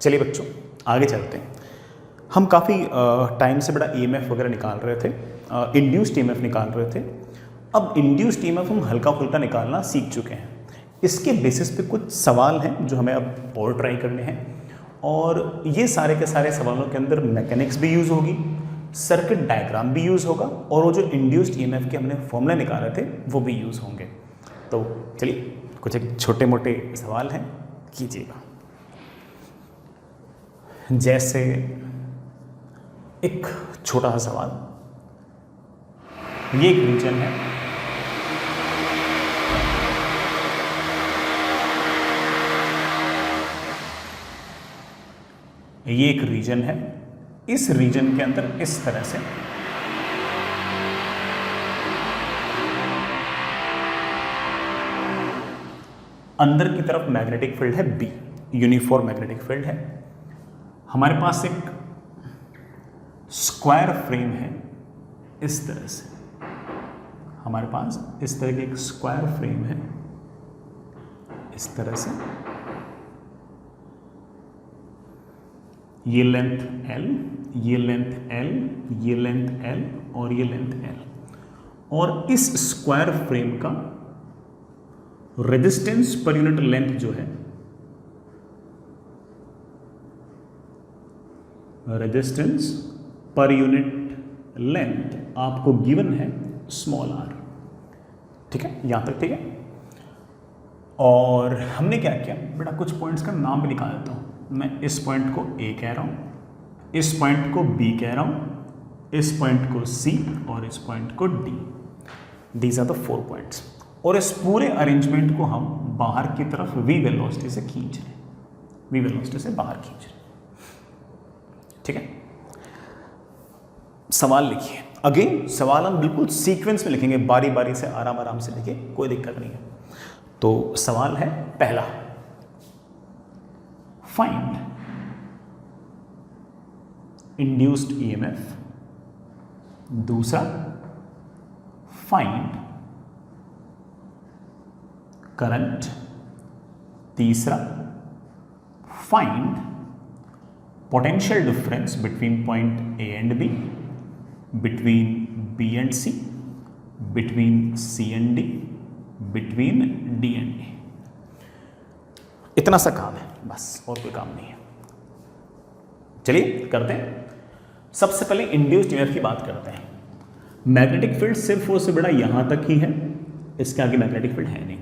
चलिए बच्चों आगे चलते हैं। हम काफ़ी टाइम से बड़ा ईएमएफ वगैरह निकाल रहे थे, इंड्यूस्ड ईएमएफ निकाल रहे थे। अब इंड्यूस्ड ईएमएफ हम हल्का फुल्का निकालना सीख चुके हैं। इसके बेसिस पे कुछ सवाल हैं जो हमें अब और ट्राई करने हैं, और ये सारे के सारे सवालों के अंदर मैकेनिक्स भी यूज़ होगी, सर्किट डायग्राम भी यूज़ होगा, और वो जो इंड्यूस्ड ईएमएफ के हमने फॉर्मूले निकाले थे वो भी यूज़ होंगे। तो चलिए कुछ एक छोटे मोटे सवाल हैं, कीजिएगा। जैसे एक छोटा सा सवाल, ये एक रीजन है, ये एक रीजन है, इस रीजन के अंदर इस तरह से अंदर की तरफ मैग्नेटिक फील्ड है बी, यूनिफॉर्म मैग्नेटिक फील्ड है। हमारे पास एक स्क्वायर फ्रेम है इस तरह से, हमारे पास इस तरह की एक स्क्वायर फ्रेम है इस तरह से, ये लेंथ L, ये लेंथ L, ये लेंथ L और ये लेंथ L, और इस स्क्वायर फ्रेम का रेजिस्टेंस पर यूनिट लेंथ जो है, रेजिस्टेंस पर यूनिट लेंथ आपको गिवन है स्मॉल r। ठीक है, यहां तक ठीक है। और हमने क्या किया बेटा, कुछ पॉइंट्स का नाम भी निकाल देता हूं। मैं इस पॉइंट को A कह रहा हूं, इस पॉइंट को B कह रहा हूं, इस पॉइंट को C और इस पॉइंट को D। These are the 4 points, और इस पूरे अरेंजमेंट को हम बाहर की तरफ v वेलोसिटी से खींच रहे हैं, v वेलोसिटी से बाहर खींच रहे हैं। ठीक है, सवाल लिखिए। अगेन सवाल हम बिल्कुल सीक्वेंस में लिखेंगे, बारी बारी से आराम आराम से लिखिए, कोई दिक्कत नहीं है। तो सवाल है पहला, फाइंड इंड्यूस्ड ईएमएफ। दूसरा, फाइंड करंट। तीसरा, find potential difference between point A and B, between B and C, between C and D, between D and E। इतना सा काम है बस, और कोई काम नहीं है। चलिए करते हैं। सबसे पहले इंड्यूस्ड ईएमएफ की बात करते हैं। मैग्नेटिक फील्ड सिर्फ और सिर्फ बेटा यहां तक ही है, इसके आगे मैग्नेटिक फील्ड है नहीं।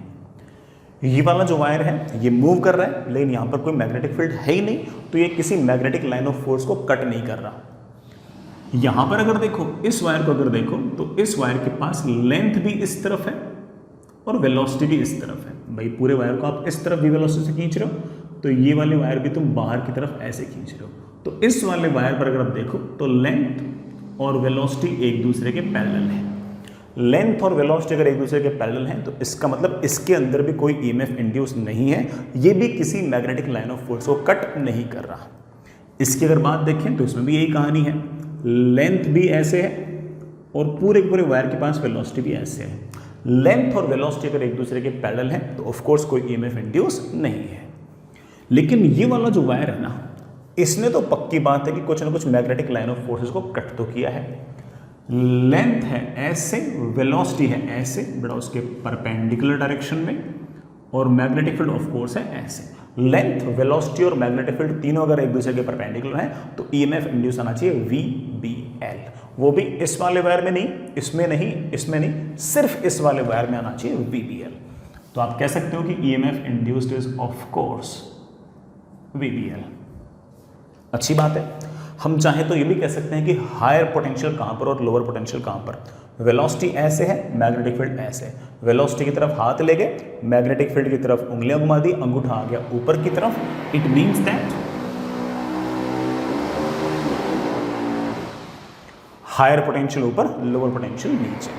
ये वाला जो वायर है ये मूव कर रहा है, लेकिन यहां पर कोई मैग्नेटिक फील्ड है ही नहीं, तो ये किसी मैग्नेटिक लाइन ऑफ फोर्स को कट नहीं कर रहा। यहां पर अगर देखो, इस वायर को अगर देखो, तो इस वायर के पास लेंथ भी इस तरफ है और वेलोसिटी भी इस तरफ है। भाई पूरे वायर को आप इस तरफ भी वेलोसिटी से खींच रहे हो, तो ये वाले वायर भी तुम बाहर की तरफ ऐसे खींच रहे हो। तो इस वाले वायर पर अगर आप देखो तो लेंथ और वेलोसिटी एक दूसरे के पैरेलल है। लेंथ और वेलोसिटी अगर एक दूसरे के पैरेलल हैं, तो इसका मतलब इसके अंदर भी कोई ईएमएफ इंड्यूस नहीं है, ये भी किसी मैग्नेटिक लाइन ऑफ फोर्स को कट नहीं कर रहा। इसकी अगर बात देखें तो इसमें भी यही कहानी है, लेंथ भी ऐसे है और पूरे पूरे वायर के पास वेलोसिटी भी ऐसे है। लेंथ और वेलोसिटी अगर एक दूसरे के पैरेलल हैं तो ऑफ कोर्स कोई ईएमएफ इंड्यूस नहीं है। लेकिन ये वाला जो वायर है ना, इसने तो पक्की बात है कि कुछ ना कुछ मैग्नेटिक लाइन ऑफ फोर्सेस को कट तो किया है। लेंथ है ऐसे, वेलोसिटी है ऐसे बेटा उसके परपेंडिकुलर डायरेक्शन में, और मैग्नेटिक फील्ड ऑफ कोर्स है ऐसे। लेंथ, वेलोसिटी और मैग्नेटिक फील्ड तीनों अगर एक दूसरे के परपेंडिकुलर हैं तो ईएमएफ इंड्यूस आना चाहिए VBL। वो भी इस वाले वायर में नहीं, इसमें नहीं, इसमें नहीं, सिर्फ इस वाले वायर में आना चाहिए VBL। तो आप कह सकते हो कि EMF induced is of course VBL। अच्छी बात है। हम चाहें तो ये भी कह सकते हैं कि हायर पोटेंशियल कहाँ पर और लोअर पोटेंशियल कहाँ पर। वेलोसिटी ऐसे है, मैग्नेटिक फील्ड ऐसे है। वेलोसिटी की तरफ हाथ ले गए, मैग्नेटिक फील्ड की तरफ उंगलियां घुमा दी, अंगूठा आ गया ऊपर की तरफ। It means that higher potential ऊपर, लोअर पोटेंशियल नीचे।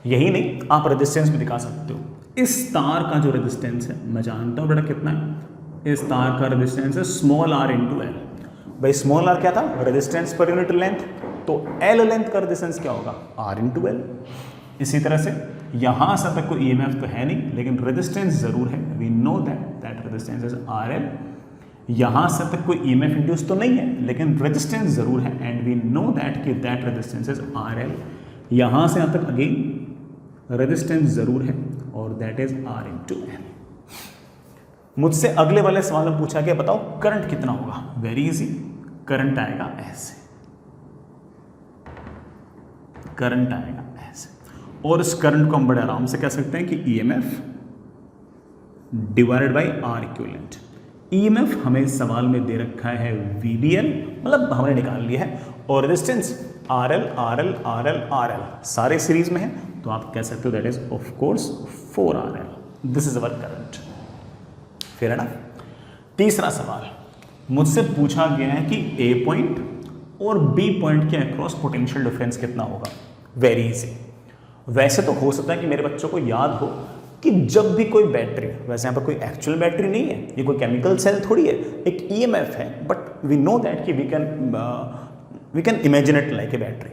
यही नहीं, आप रेजिस्टेंस भी दिखा सकते हो। इस तार का जो रेजिस्टेंस है, मैं जानता हूं बेटा कितना है, इस तार का रेजिस्टेंस है स्मॉल r इंटू एल। भाई स्मॉल r क्या था, रेजिस्टेंस पर यूनिट लेंथ, तो एल लेंथ का रेजिस्टेंस क्या होगा, r इंटू एल। इसी तरह से यहां से तक कोई ईएमएफ तो है नहीं, लेकिन रेजिस्टेंस जरूर है। We know that resistance is RL। यहां से तक कोई ईएमएफ इंड्यूस तो नहीं है, लेकिन रेजिस्टेंस जरूर है, एंड वी नो दैट कि दैट रेजिस्टेंस इज RL। यहां से यहां तक अगेन रेजिस्टेंस जरूर है, और दैट इज R × L। मुझसे अगले वाले सवाल में पूछा गया बताओ करंट कितना होगा। वेरी इजी, करंट आएगा ऐसे, करंट आएगा ऐसे, और इस करंट को हम बड़े आराम से कह सकते हैं कि EMF divided by R equivalent. EMF हमें सवाल में दे रखा है VBL, मतलब हमने निकाल लिया है, और resistance RL RL RL RL सारे सीरीज में है, तो आप कह सकते हो that is of course 4RL। This is our current. फिर है ना। तीसरा सवाल मुझसे पूछा गया है कि A पॉइंट और B पॉइंट के अक्रॉस पोटेंशियल डिफरेंस कितना होगा। Very easy. वैसे तो हो सकता है कि मेरे बच्चों को याद हो कि जब भी कोई बैटरी, वैसे यहाँ पर कोई एक्चुअल बैटरी नहीं है, ये कोई केमिकल सेल थोड़ी है, एक ईएमएफ है, बट वी नो दैट कि we can imagine it like a battery.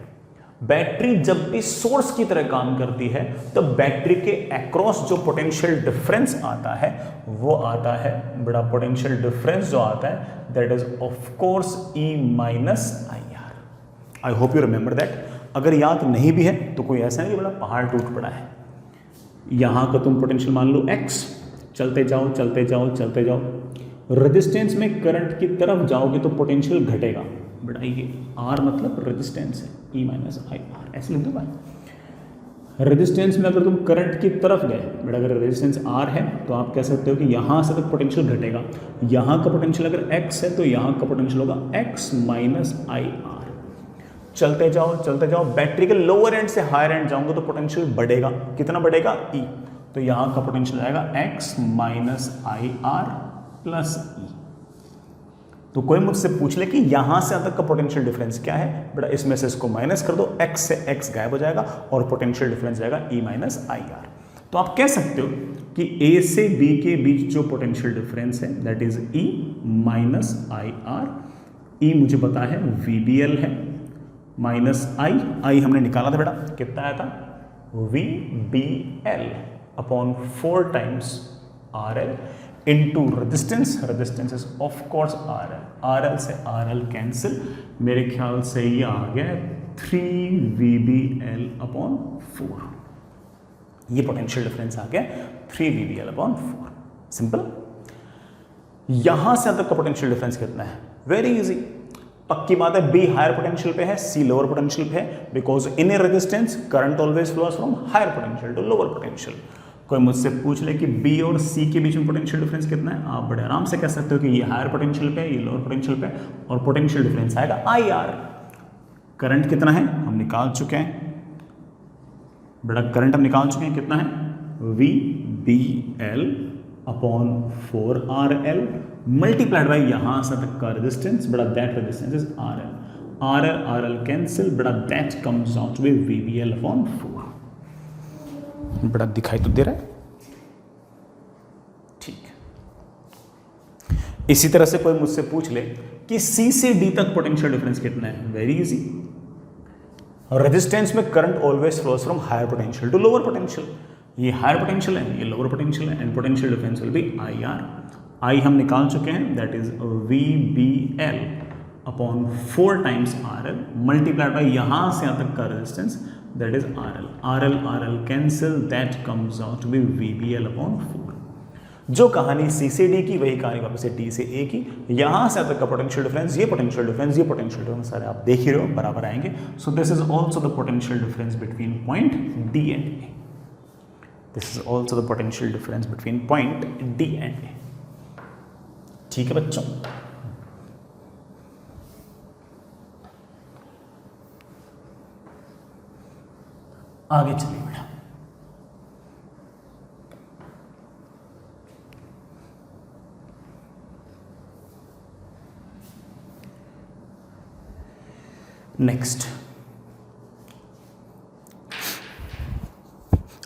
Battery जब भी सोर्स की तरह काम करती है, तो बैटरी के अक्रॉस जो पोटेंशियल डिफरेंस आता है वो आता है, बड़ा पोटेंशियल डिफरेंस जो आता है that is of course E - IR। I hope you remember that. अगर याद नहीं भी है तो कोई ऐसा नहीं कि बड़ा पहाड़ टूट पड़ा है। यहां का तुम पोटेंशियल मान लो X, चलते जाओ चलते जाओ चलते जाओ, रेजिस्टेंस में करंट की तरफ जाओगे तो पोटेंशियल घटेगा। बड़ा ये R मतलब रेजिस्टेंस है, E - IR ऐसे लिख दो भाई। रेजिस्टेंस में अगर तुम करंट की तरफ गए, बट अगर रेजिस्टेंस R है तो आप कह सकते हो कि यहां से तक पोटेंशियल घटेगा। यहां का पोटेंशियल अगर X है तो यहां का पोटेंशियल होगा X - IR। चलते जाओ, बैटरी के लोअर एंड से हायर एंड जाऊंगा तो पोटेंशियल बढ़ेगा। कितना बढ़ेगा? E। तो यहां का पोटेंशियल आएगा X - IR + E। तो कोई मुझसे पूछ ले कि यहां से तक का पोटेंशियल डिफरेंस क्या है, बेटा इसमें से इसको माइनस कर दो, X से X गायब हो जाएगा और पोटेंशियल डिफरेंस जाएगा E - IR। तो आप कह सकते हो कि A से B के बीच जो पोटेंशियल डिफरेंस है that is E - IR। E मुझे पता है VBL है, माइनस I हमने निकाला था बेटा, कितना आया था? VBL upon 4 times RL into resistance. Resistance is of course RL। RL से RL कैंसिल, मेरे ख्याल से ये आ गया 3 VBL अपॉन 4। ये पोटेंशियल डिफरेंस आ गया 3 VBL अपॉन 4। सिंपल। यहां से तक का पोटेंशियल डिफरेंस कितना है? Very easy. पक्की बात है B हायर पोटेंशियल पे है, C लोअर पोटेंशियल पे है, because in a resistance current always flows from higher potential to lower potential. कोई मुझसे पूछ ले कि B और C के बीच में पोटेंशियल डिफरेंस कितना है, आप बड़े आराम से कह सकते हो कि ये हायर पोटेंशियल पे है, ये लोअर पोटेंशियल पे, और पोटेंशियल डिफरेंस आएगा IR। करंट कितना है हम निकाल चुके हैं, बड़ा करंट हम निकाल चुके हैं, कितना है? VBL upon 4RL multiplied by यहां से तक का रेजिस्टेंस, बड़ा that resistance is RL। RL cancel, बड़ा that comes out to be VBL upon 4। बड़ा दिखाई तो दे रहा है? ठीक। इसी तरह से कोई मुझसे पूछ ले कि C से D तक पोटेंशियल डिफरेंस कितना है। Very easy. रेजिस्टेंस में current always flows from higher potential to lower potential. ये हायर पोटेंशियल है, ये लोअर पोटेंशियल है, and potential difference will be IR। I हम निकाल चुके हैं, that is VBL upon 4 times RL multiplied by यहां से यहां तक का resistance that is RL cancel, that comes out to be VBL upon 4। जो कहानी C से D की वही कहानी वापस से D से A की। यहां से तक का पोटेंशियल डिफरेंस, ये पोटेंशियल डिफरेंस, ये पोटेंशियल डिफरेंस सारे आप देख ही रहे हो, बराबर आएंगे। So this is also the potential difference between point D and A। This is also the potential difference between point D and A। ठीक है बच्चों, आगे चलिए बेटा। नेक्स्ट,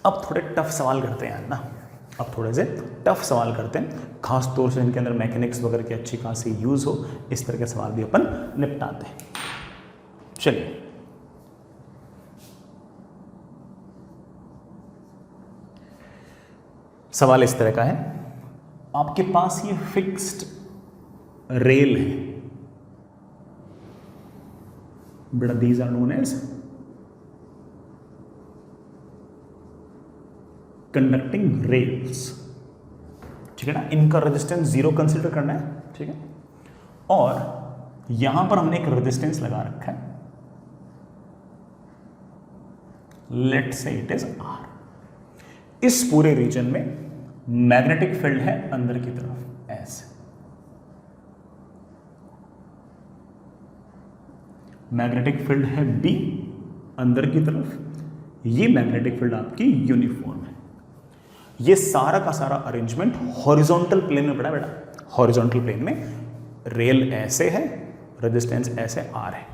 अब थोड़े टफ सवाल करते हैं ना, अब थोड़े से टफ सवाल करते हैं, खास तौर से इनके अंदर मैकेनिक्स वगैरह की अच्छी खासी यूज हो, इस तरह के सवाल भी अपन निपटाते हैं। चलिए, सवाल इस तरह का है, आपके पास ये फिक्स्ड रेल है बेटा, these are known as conducting rails, ठीक है ना, इनका रेजिस्टेंस 0 कंसीडर करना है, ठीक है, और यहां पर हमने एक रेजिस्टेंस लगा रखा है, लेट से इट इज R। इस पूरे रीजन में मैग्नेटिक फील्ड है अंदर की तरफ ऐसे, मैग्नेटिक फील्ड है B अंदर की तरफ, ये मैग्नेटिक फील्ड आपकी यूनिफॉर्म है। ये सारा का सारा अरेंजमेंट हॉरिजॉन्टल प्लेन में पड़ा बेटा, हॉरिजॉन्टल प्लेन में रेल ऐसे है, रेजिस्टेंस ऐसे R है।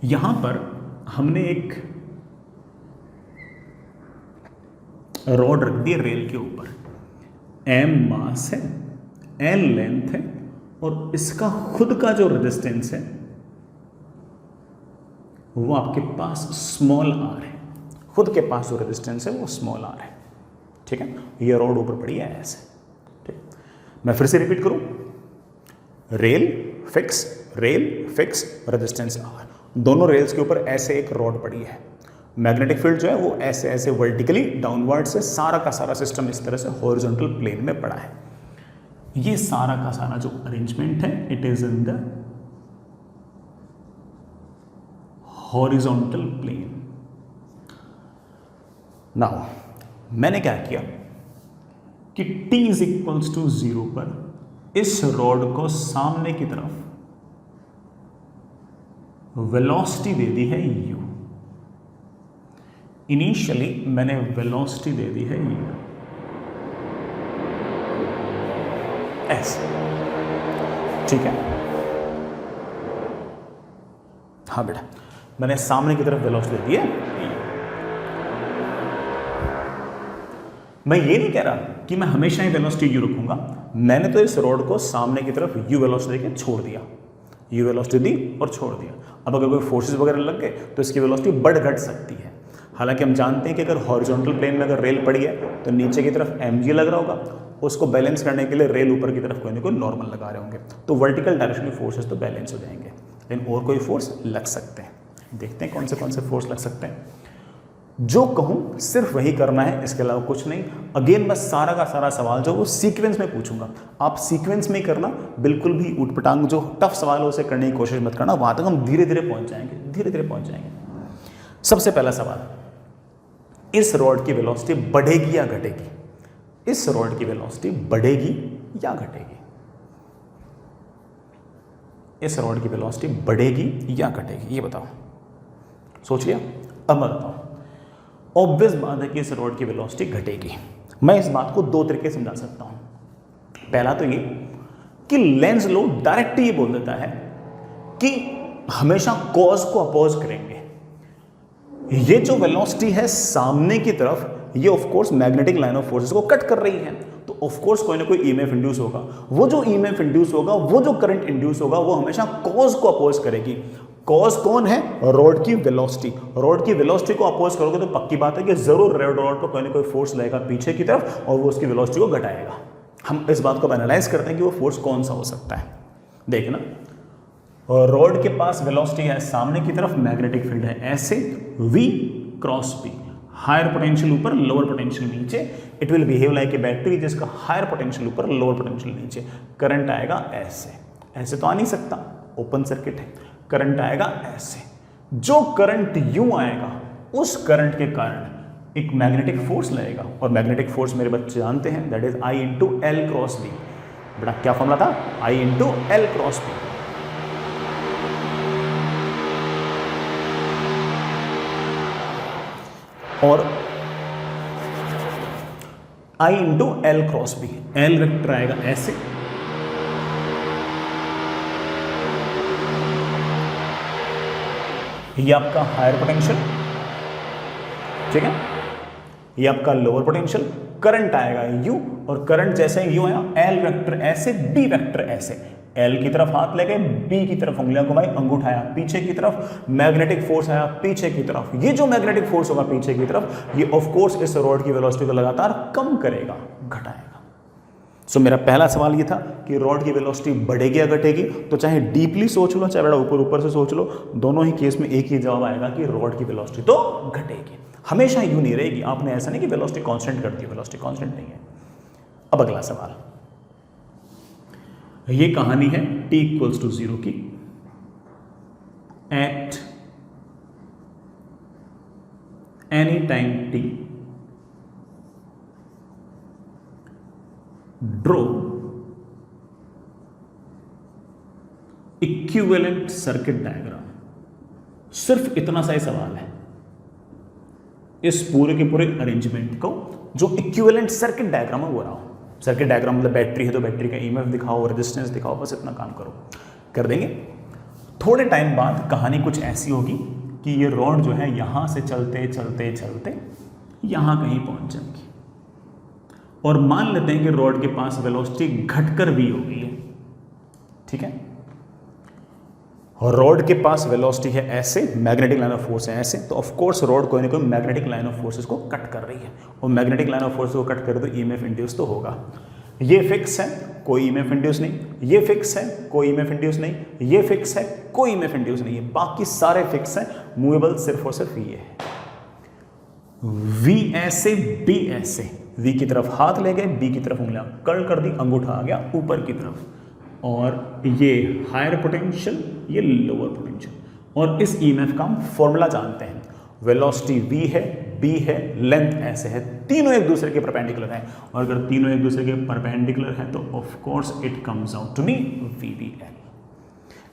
यहां पर हमने एक रॉड रख दी रेल के ऊपर, M मास है, L लेंथ है, और इसका खुद का जो रेजिस्टेंस है वो आपके पास स्मॉल r है, खुद के पास जो रेजिस्टेंस है वो स्मॉल r है, ठीक है। ये रॉड ऊपर पड़ी है ऐसे, ठीक। मैं फिर से रिपीट करूं, रेल फिक्स रेजिस्टेंस r, दोनों रेल्स के ऊपर ऐसे एक रॉड पड़ी है, मैग्नेटिक फील्ड जो है वो ऐसे ऐसे वर्टिकली डाउनवर्ड से सारा का सारा सिस्टम इस तरह से हॉरिजॉन्टल प्लेन में पड़ा है। ये सारा का सारा जो अरेंजमेंट है it is in the horizontal plane. Now मैंने क्या किया कि t इज इक्वल्स टू 0 पर इस रॉड को सामने की तरफ वेलोसिटी दे दी है u। इनिशियली मैंने वेलोसिटी दे दी है u ऐसे, ठीक है। हाँ बेटा, मैंने सामने की तरफ वेलोसिटी दे दी है। मैं ये नहीं कह रहा कि मैं हमेशा ही वेलोसिटी u रखूंगा, मैंने तो इस रॉड को सामने की तरफ u वेलोसिटी देके छोड़ दिया, u वेलोसिटी दी और छोड़ दिया। अब अगर कोई फोर्सेस वगैरह लग गए तो इसकी वेलोसिटी बढ़ घट सकती है। हालांकि हम जानते हैं कि अगर हॉरिजॉन्टल प्लेन में अगर रेल पड़ी है तो नीचे की तरफ mg लग रहा होगा, उसको बैलेंस करने के लिए रेल ऊपर की तरफ कोई ना कोई नॉर्मल लगा रहे होंगे, तो वर्टिकल डायरेक्शन में फोर्सेस तो बैलेंस हो जाएंगे। लेकिन और कोई फोर्स लग सकते हैं, देखते हैं कौन से फोर्स लग सकते हैं। जो कहूँ सिर्फ वही करना है, इसके अलावा कुछ नहीं। अगेन मैं सारा का सारा सवाल जो वो सीक्वेंस में पूछूंगा, आप सीक्वेंस में ही करना, बिल्कुल भी ऊटपटांग जो टफ सवाल है उसे करने की कोशिश मत करना, वहां तक हम धीरे धीरे पहुंच जाएंगे, धीरे धीरे पहुंच जाएंगे। सबसे पहला सवाल, इस रॉड की वेलोसिटी बढ़ेगी या घटेगी? इस रॉड की वेलोसिटी बढ़ेगी या घटेगी? इस रॉड की वेलोसिटी बढ़ेगी या घटेगी, ये बताओ, सोच लिया? अब मैं बताऊं, ऑब्वियस बात है कि इस रॉड की वेलोसिटी घटेगी। मैं इस बात को दो तरीके से समझा सकता हूं। पहला तो ये कि लेंज लॉ डायरेक्ट ये बोल देता है कि हमेशा कॉज को अपोज करेंगे। ये जो वेलोसिटी है सामने की तरफ, ये of course magnetic line of forces को कट कर रही है, तो ऑफ कोर्स कोई ना कोई ईएमएफ इंड्यूस होगा। वो जो ईएमएफ इंड्यूस होगा, वो जो करंट इंड्यूस होगा, वो हमेशा कॉज को अपोज करेगी। कॉज कौन है? रॉड की वेलोसिटी। रॉड की वेलोसिटी को अपोज करोगे तो पक्की बात है कि जरूर रॉड पर कोई ना कोई फोर्स लगेगा पीछे की तरफ और वो उसकी वेलोसिटी को घटाएगा। हम इस बात को एनालाइज करते हैं कि वो फोर्स कौन सा हो सकता है। देखना, रॉड के पास वेलोसिटी है सामने की तरफ, मैग्नेटिक फील्ड है ऐसे, V cross P, higher potential ऊपर, लोअर पोटेंशियल नीचे। It will behave like a battery जिसका हायर पोटेंशियल ऊपर, लोअर पोटेंशियल नीचे। करंट आएगा ऐसे, ऐसे तो आ नहीं सकता, ओपन सर्किट है। करंट आएगा ऐसे। जो करंट यूं आएगा, उस करंट के कारण एक मैग्नेटिक फोर्स लगेगा, और मैग्नेटिक फोर्स मेरे बच्चे जानते हैं, that is I into L cross B. बेटा क्या फॉर्मूला था? I into L cross B. और I into L cross B, L vector आएगा ऐसे, ये आपका हायर पोटेंशियल, ठीक है, ये आपका लोअर पोटेंशियल। करंट आएगा यू, और करंट जैसे ही यू आया, एल वेक्टर ऐसे, बी वेक्टर ऐसे। एल की तरफ हाथ लेके बी की तरफ उंगलियां घुमाई, अंगूठा आया पीछे की तरफ, मैग्नेटिक फोर्स आया पीछे की तरफ। ये जो मैग्नेटिक फोर्स होगा पीछे की तरफ, ये ऑफ कोर्स इस रॉड की वेलोसिटी को लगातार कम करेगा। घटाएगा। सो मेरा पहला सवाल ये था कि रॉड की वेलोसिटी बढ़ेगी या घटेगी, तो चाहे डीपली सोच लो चाहे बड़ा ऊपर ऊपर से सोच लो, दोनों ही केस में एक ही जवाब आएगा कि रॉड की वेलोसिटी तो घटेगी। हमेशा यूं नहीं रहेगी, आपने ऐसा नहीं कि वेलोसिटी कांस्टेंट करती है, वेलोसिटी कांस्टेंट नहीं है। अब अगला सवाल, ये कहानी है t इक्वल्स टू 0 की। At any time t draw equivalent circuit diagram. सिर्फ इतना सा ही सवाल है, इस पूरे के पूरे अरेंजमेंट को जो इक्विवेलेंट सर्किट डायग्राम है वो बनाओ। सर्किट डायग्राम मतलब बैटरी है तो बैटरी का ईएमएफ दिखाओ, रेजिस्टेंस दिखाओ, बस इतना काम करो, कर देंगे। थोड़े टाइम बाद कहानी कुछ ऐसी होगी कि ये रॉड जो है यहां से चलते चलते चलते यहां कहीं पहुंच जाएगी, और मान लेते हैं कि रॉड के पास वेलोसिटी घटकर v हो गई है, ठीक है। और रॉड के पास वेलोसिटी है ऐसे, मैग्नेटिक लाइन ऑफ फोर्स है ऐसे, तो ऑफ कोर्स रॉड कोई ना कोई मैग्नेटिक लाइन ऑफ फोर्सेस को कट कर रही है, और मैग्नेटिक लाइन ऑफ फोर्स को कट करे तो ईएमएफ इंड्यूस तो होगा। ये फिक्स है, कोई ईएमएफ इंड्यूस नहीं, ये फिक्स है, कोई ईएमएफ इंड्यूस नहीं, ये फिक्स है, कोई ईएमएफ इंड्यूस नहीं है, बाकी सारे फिक्स हैं, मूवेबल सिर्फ और सिर्फ ये है। V ऐसे, B ऐसे, V की तरफ हाथ ले गए, B की तरफ उंगलियां कर्ल कर दी, अंगूठा आ गया ऊपर की तरफ, और ये हायर पोटेंशियल, ये लोअर पोटेंशियल, और इस ईएमएफ का हम फॉर्मूला जानते हैं। वेलोसिटी V है, B है, लेंथ ऐसे है, तीनों एक दूसरे के परपेंडिकुलर हैं, और अगर तीनों एक दूसरे के परपेंडिकुलर हैं तो of course it comes out to me VBL।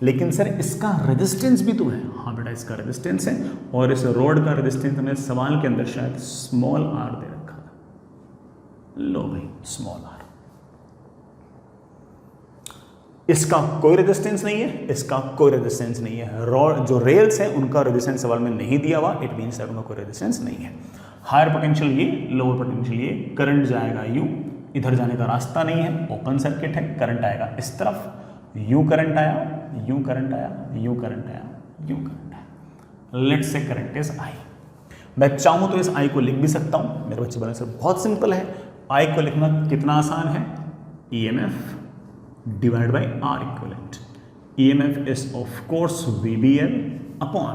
लेकिन सर इसका रेजिस्टेंस भी तो है। हाँ बेटा, इसका रेजिस्टेंस है, और इस रोड का रेजिस्टेंस हमें सवाल के अंदर शायद स्मॉल r दे रखा है। लो भाई, स्मॉल r। इसका कोई रेजिस्टेंस नहीं है, इसका कोई रेजिस्टेंस नहीं है। रॉड जो रेल्स है उनका रेजिस्टेंस सवाल में नहीं दिया हुआ, इट मींस दैट उनका कोई रेजिस्टेंस नहीं है। हायर पोटेंशियल ये, लोअर पोटेंशियल ये, करंट जाएगा यूं, इधर जाने का रास्ता नहीं है, ओपन सर्किट है, करंट आएगा इस तरफ, यूं करंट आया, यूं करंट आया, यूं करंट आया, यूं करंट आया। Let's say current is I। मैं चाहूं तो इस I को लिख भी सकता हूं, मेरे बच्चे बने से बहुत सिंपल है। I को लिखना कितना आसान है, EMF divide by R equivalent. EMF is of course VBL upon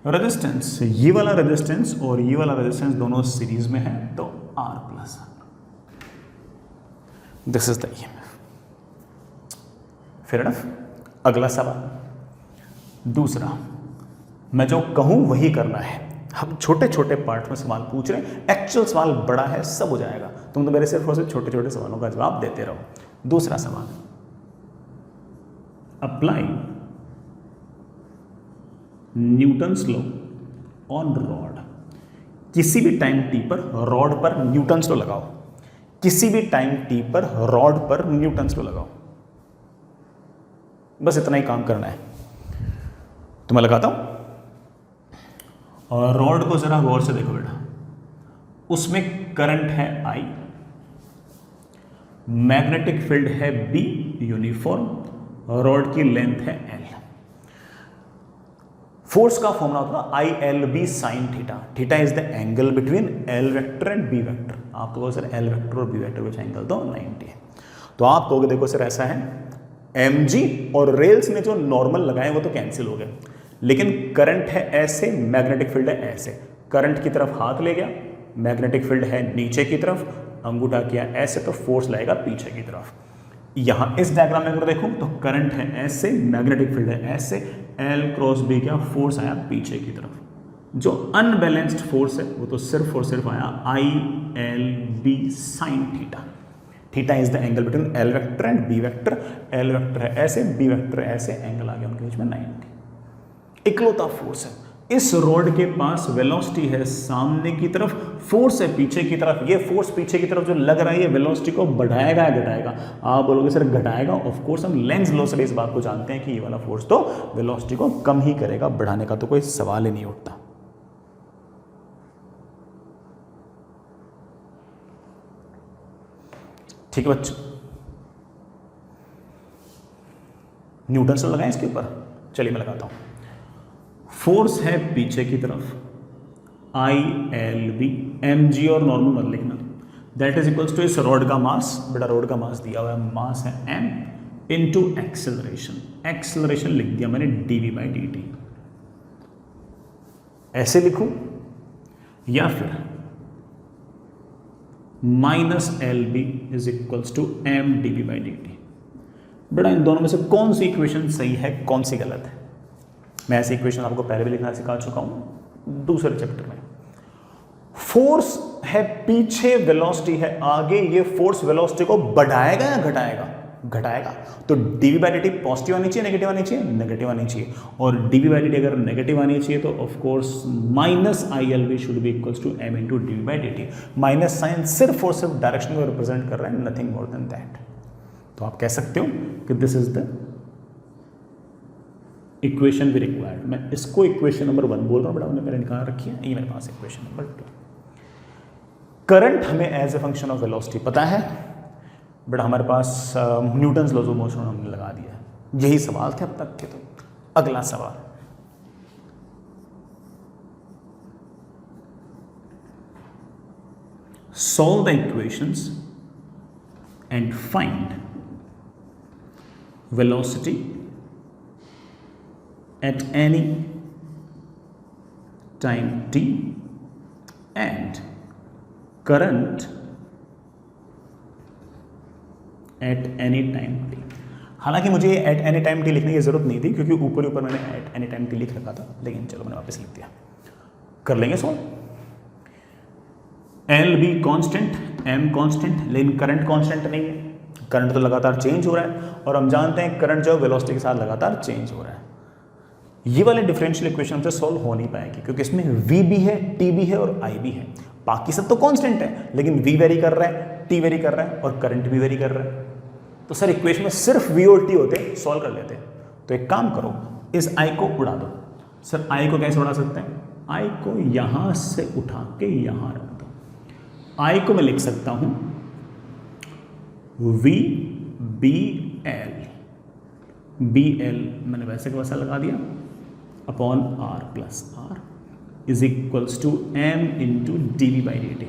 resistance, ये वाला रेजिस्टेंस और ये वाला रेजिस्टेंस दोनों सीरीज में है, तो R plus R। This is the EMF। Fair enough. अगला सवाल, दूसरा, मैं जो कहूं वही करना है। हम छोटे छोटे पार्ट में सवाल पूछ रहे हैं, एक्चुअल सवाल बड़ा है, सब हो जाएगा, तुम तो मेरे सिर्फ और सिर्फ छोटे छोटे सवालों का जवाब देते रहो। दूसरा सवाल, apply Newton's law on rod. किसी भी टाइम टी पर रॉड पर न्यूटन्स लॉ लगाओ, किसी भी टाइम टी पर रॉड पर न्यूटन्स लॉ लगाओ, बस इतना ही काम करना है। तो मैं लगाता हूं, और रॉड को जरा गौर से देखो बेटा, उसमें करंट है I, मैग्नेटिक फील्ड है B यूनिफॉर्म, रॉड की लेंथ है L। फोर्स का फॉर्मूला होता है ILB sin theta. Theta is the angle between L vector and B vector. आप कहोगे सर L वेक्टर और B वेक्टर विच एंगल, तो 90 है। तो आप कहोगे देखो सर ऐसा है, mg और रेल्स में जो नॉर्मल लगाए वो तो कैंसिल हो गए, लेकिन करंट है ऐसे, मैग्नेटिक फील्ड है ऐसे, करंट की तरफ हाथ ले गया, मैग्नेटिक फील्ड है नीचे की तरफ, अंगूठा किया ऐसे, तो फोर्स लाएगा पीछे की तरफ। यहां इस डायग्राम में अगर देखो तो करंट है ऐसे, मैग्नेटिक फील्ड है ऐसे, L क्रॉस B क्या फोर्स आया पीछे की तरफ। जो अनबैलेंस्ड फोर्स है वो तो सिर्फ और सिर्फ आया ILB sin theta. Theta is the angle between L vector and B vector. L vector है ऐसे, B वेक्टर है ऐसे, एंगल आ गया उनके बीच में 90। इकलौता फोर्स है। इस रोड के पास वेलोसिटी है सामने की तरफ, फोर्स है पीछे की तरफ। ये फोर्स पीछे की तरफ जो लग रहा है ये वेलोसिटी को बढ़ाएगा या घटाएगा? आप बोलोगे सर घटाएगा। ऑफ कोर्स हम लेंज लॉ से इस बात को जानते हैं कि ये वाला फोर्स तो वेलोसिटी को कम ही करेगा, बढ़ाने का तो कोई सवाल ही नहीं उठता। ठीक है बच्चों, न्यूटन से लगाएं इसके ऊपर। चलिए मैं लगाता हूं। फोर्स है पीछे की तरफ ILB, mg और नॉर्मल मत लिखना, दैट इज इक्वल्स टू इस रॉड का मास, बेटा रॉड का मास दिया हुआ है, मास है m इंटू एक्सेलरेशन, एक्सेलरेशन लिख दिया मैंने dv/dt। ऐसे लिखूं या फिर -lb is equals to m dv/dt। बेटा इन दोनों में से कौन सी इक्वेशन सही है, कौन सी गलत है? मैं ऐसी इक्वेशन आपको पहले भी लिखना सिखा चुका हूं दूसरे चैप्टर में। फोर्स है पीछे, वेलोसिटी है आगे, ये फोर्स वेलोसिटी को बढ़ाएगा या घटाएगा? घटाएगा। तो dv/dt पॉजिटिव आनी चाहिए, नेगेटिव आनी चाहिए? नेगेटिव आनी चाहिए। और dv/dt अगर नेगेटिव आनी चाहिए तो of course -ilb should be equals to m into dv/dt। Minus sign सिर्फ और सिर्फ डायरेक्शन को रिप्रेजेंट कर रहा है, नथिंग मोर देन दैट। तो आप कह सकते हो कि this is the equation we required. मैं इसको इक्वेशन नंबर 1 बोल रहा हूँ, बड़ा उन्होंने मैंने निकाल रखी है, ये मेरे पास इक्वेशन नंबर 2। करंट हमें as a function of velocity पता है, बट हमारे पास न्यूटन्स लॉज ऑफ मोशन हमने लगा दिया। यही सवाल थे अब तक के। तो अगला सवाल, solve the equations and find velocity at any time t and current at any time t। हालांकि मुझे एट एनी टाइम टी लिखने की जरूरत नहीं थी क्योंकि ऊपर ऊपर मैंने एट एनी टाइम टी लिख रखा था, लेकिन चलो मैंने वापस लिख दिया। कर लेंगे solve. L B constant, M constant, लेकिन करंट कॉन्स्टेंट नहीं है। करंट तो लगातार चेंज हो रहा है और हम जानते हैं करंट जो वेलोसिटी के साथ लगातार चेंज हो रहा है। ये वाले डिफरेंशियल इक्वेशन हमसे सॉल्व हो नहीं पाएगी क्योंकि इसमें v भी है, t भी है और i भी है। बाकी सब तो कांस्टेंट है, लेकिन v वेरी कर रहा है, t वेरी कर रहा है और करंट भी वेरी कर रहा है। तो सर इक्वेशन में सिर्फ v और t होते, सॉल्व कर लेते। तो एक काम करो, इस i को उड़ा दो। सर i को कैसे उड़ा सकते हैं? i को यहां से उठा के यहां रख दो। i को मैं लिख सकता हूं v b l, bl मैंने वैसे का वैसा लगा दिया upon r plus r is equals to m into dv/dt।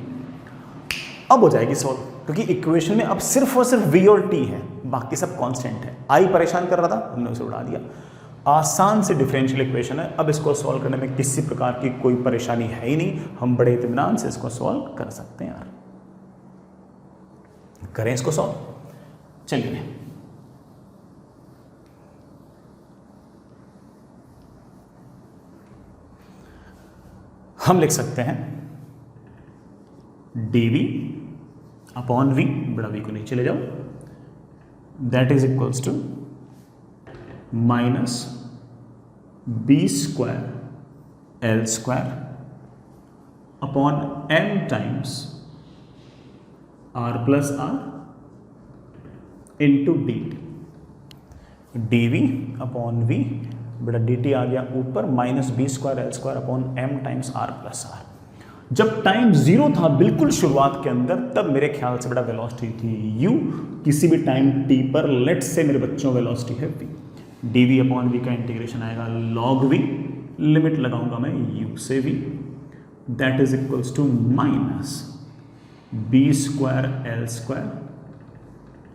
अब हो जाएगी सॉल्व, क्योंकि इक्वेशन में अब सिर्फ और सिर्फ v और t है, बाकी सब कांस्टेंट है। i परेशान कर रहा था, हमने उसे उड़ा दिया। आसान से डिफरेंशियल इक्वेशन है, अब इसको सॉल्व करने में किसी प्रकार की कोई परेशानी है ही नहीं, हम बड़े इत्मीनान से इसको सॉल्व कर सकते हैं। यार करें इसको सॉल्व। चलिए हम लिख सकते हैं dv अपॉन v, बड़ा v को नीचे ले जाओ, that is equals to minus b square l square upon m times r plus r into dt। dv upon v, बेटा dt आ गया ऊपर, minus b square L square upon m times r plus r। जब time zero था बिल्कुल शुरुआत के अंदर, तब मेरे ख्याल से बेटा वेलोसिटी थी u। किसी भी टाइम t पर, लेट से मेरे बच्चों वेलोसिटी है v। dv अपॉन v का इंटीग्रेशन आएगा log v, लिमिट लगाऊंगा मैं u से v, that is equals to minus b square L square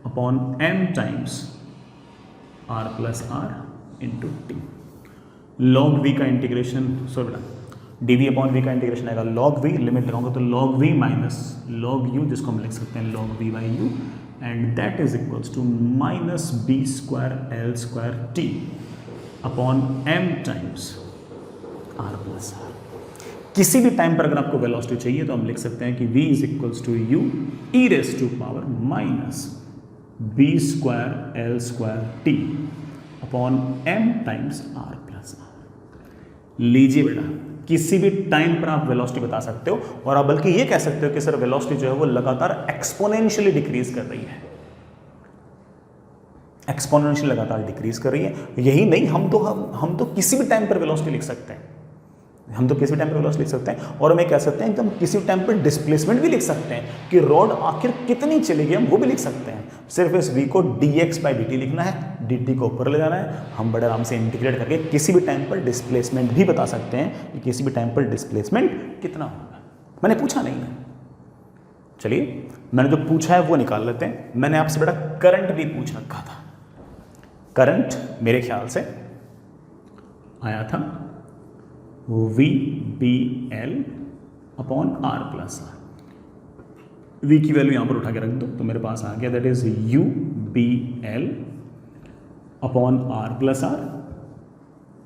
upon m times r plus r into T. Log v का इंटीग्रेशन, सॉरी बेटा dv upon v का integration आएगा log v, limit लगाऊंगा तो log v minus log u, जिसको हम लिख सकते हैं log v by u, and that is equals to minus b square L square T upon m times r plus r। किसी भी टाइम पर अगर आपको वेलोसिटी चाहिए तो हम लिख सकते हैं कि v is equals to u e raise to power minus b square L square T upon m times r plus r। लीजिए बेटा, किसी भी टाइम पर आप वेलोसिटी बता सकते हो, और आप बल्कि ये कह सकते हो कि सर वेलोसिटी जो है वो लगातार एक्सपोनेंशियली डिक्रीज कर रही है, एक्सपोनेंशियली लगातार डिक्रीज कर रही है। यही नहीं, हम तो किसी भी टाइम पर वेलोसिटी लिख सकते हैं, हम तो किसी टाइम पर वेलोसिटी लिख सकते हैं। और हम ये कह सकते हैं कि हम किसी टाइम पर डिस्प्लेसमेंट भी लिख सकते हैं कि रॉड आखिर कितनी चलेगी, हम वो भी लिख सकते हैं। सिर्फ इस v को dx/dt लिखना है, dt को ऊपर ले जाना है। हम बड़े आराम से इंटीग्रेट करके किसी भी टाइम पर डिस्प्लेसमेंट भी बता सकते हैं कि किसी भी टाइम पर डिस्प्लेसमेंट कितना होगा। मैंने पूछा नहीं है। चलिए मैंने जो पूछा है वो निकाल लेते हैं। मैंने आपसे बेटा करंट भी पूछ रखा था। करंट मेरे ख्याल से आया था VBL upon R plus R. V की वैल्यू यहां पर उठा के रख दो तो मेरे पास आ गया that is UBL upon R plus R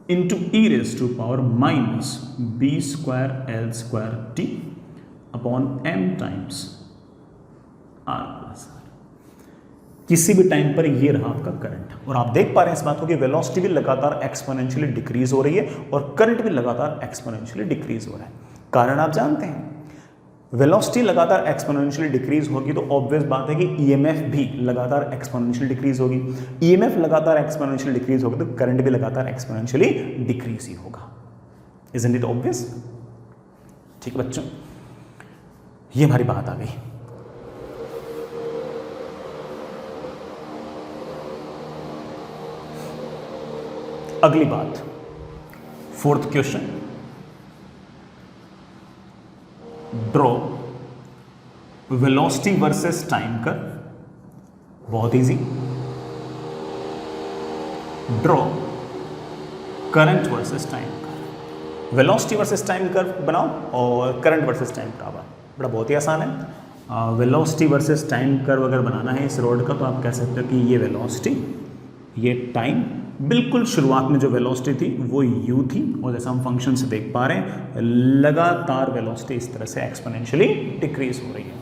into E raise to power minus B square L square T upon M times R plus R. किसी भी टाइम पर ये रहा आपका करंट, और आप देख पा रहे हैं इस बात को कि वेलोसिटी भी लगातार एक्सपोनेंशियली डिक्रीज हो रही है और करंट भी लगातार एक्सपोनेंशियली डिक्रीज हो रहा है। कारण आप जानते हैं, वेलोसिटी लगातार एक्सपोनेंशियली डिक्रीज होगी तो ऑब्वियस बात है कि ईएमएफ भी लगातार एक्सपोनेंशियली डिक्रीज होगी। ईएमएफ लगातार एक्सपोनेंशियली डिक्रीज होगी तो करंट भी लगातार एक्सपोनेंशियली डिक्रीज ही होगा। Isn't it obvious? ठीक है बच्चों, ये हमारी बात आ गई। अगली बात, fourth question, draw velocity versus time curve. बहुत easy. Draw current versus time curve. Velocity versus time curve बनाओ और करंट वर्सेस टाइम कर्व। बड़ा बहुत ही आसान है। वेलोसिटी वर्सेस टाइम कर्व अगर बनाना है इस रोड का तो आप कह सकते हो कि ये वेलोसिटी, ये टाइम। बिल्कुल शुरुआत में जो वेलोसिटी थी वो u थी और जैसा हम फंक्शन से देख पा रहे हैं लगातार वेलोसिटी इस तरह से एक्सपोनेंशियली डिक्रीज हो रही है।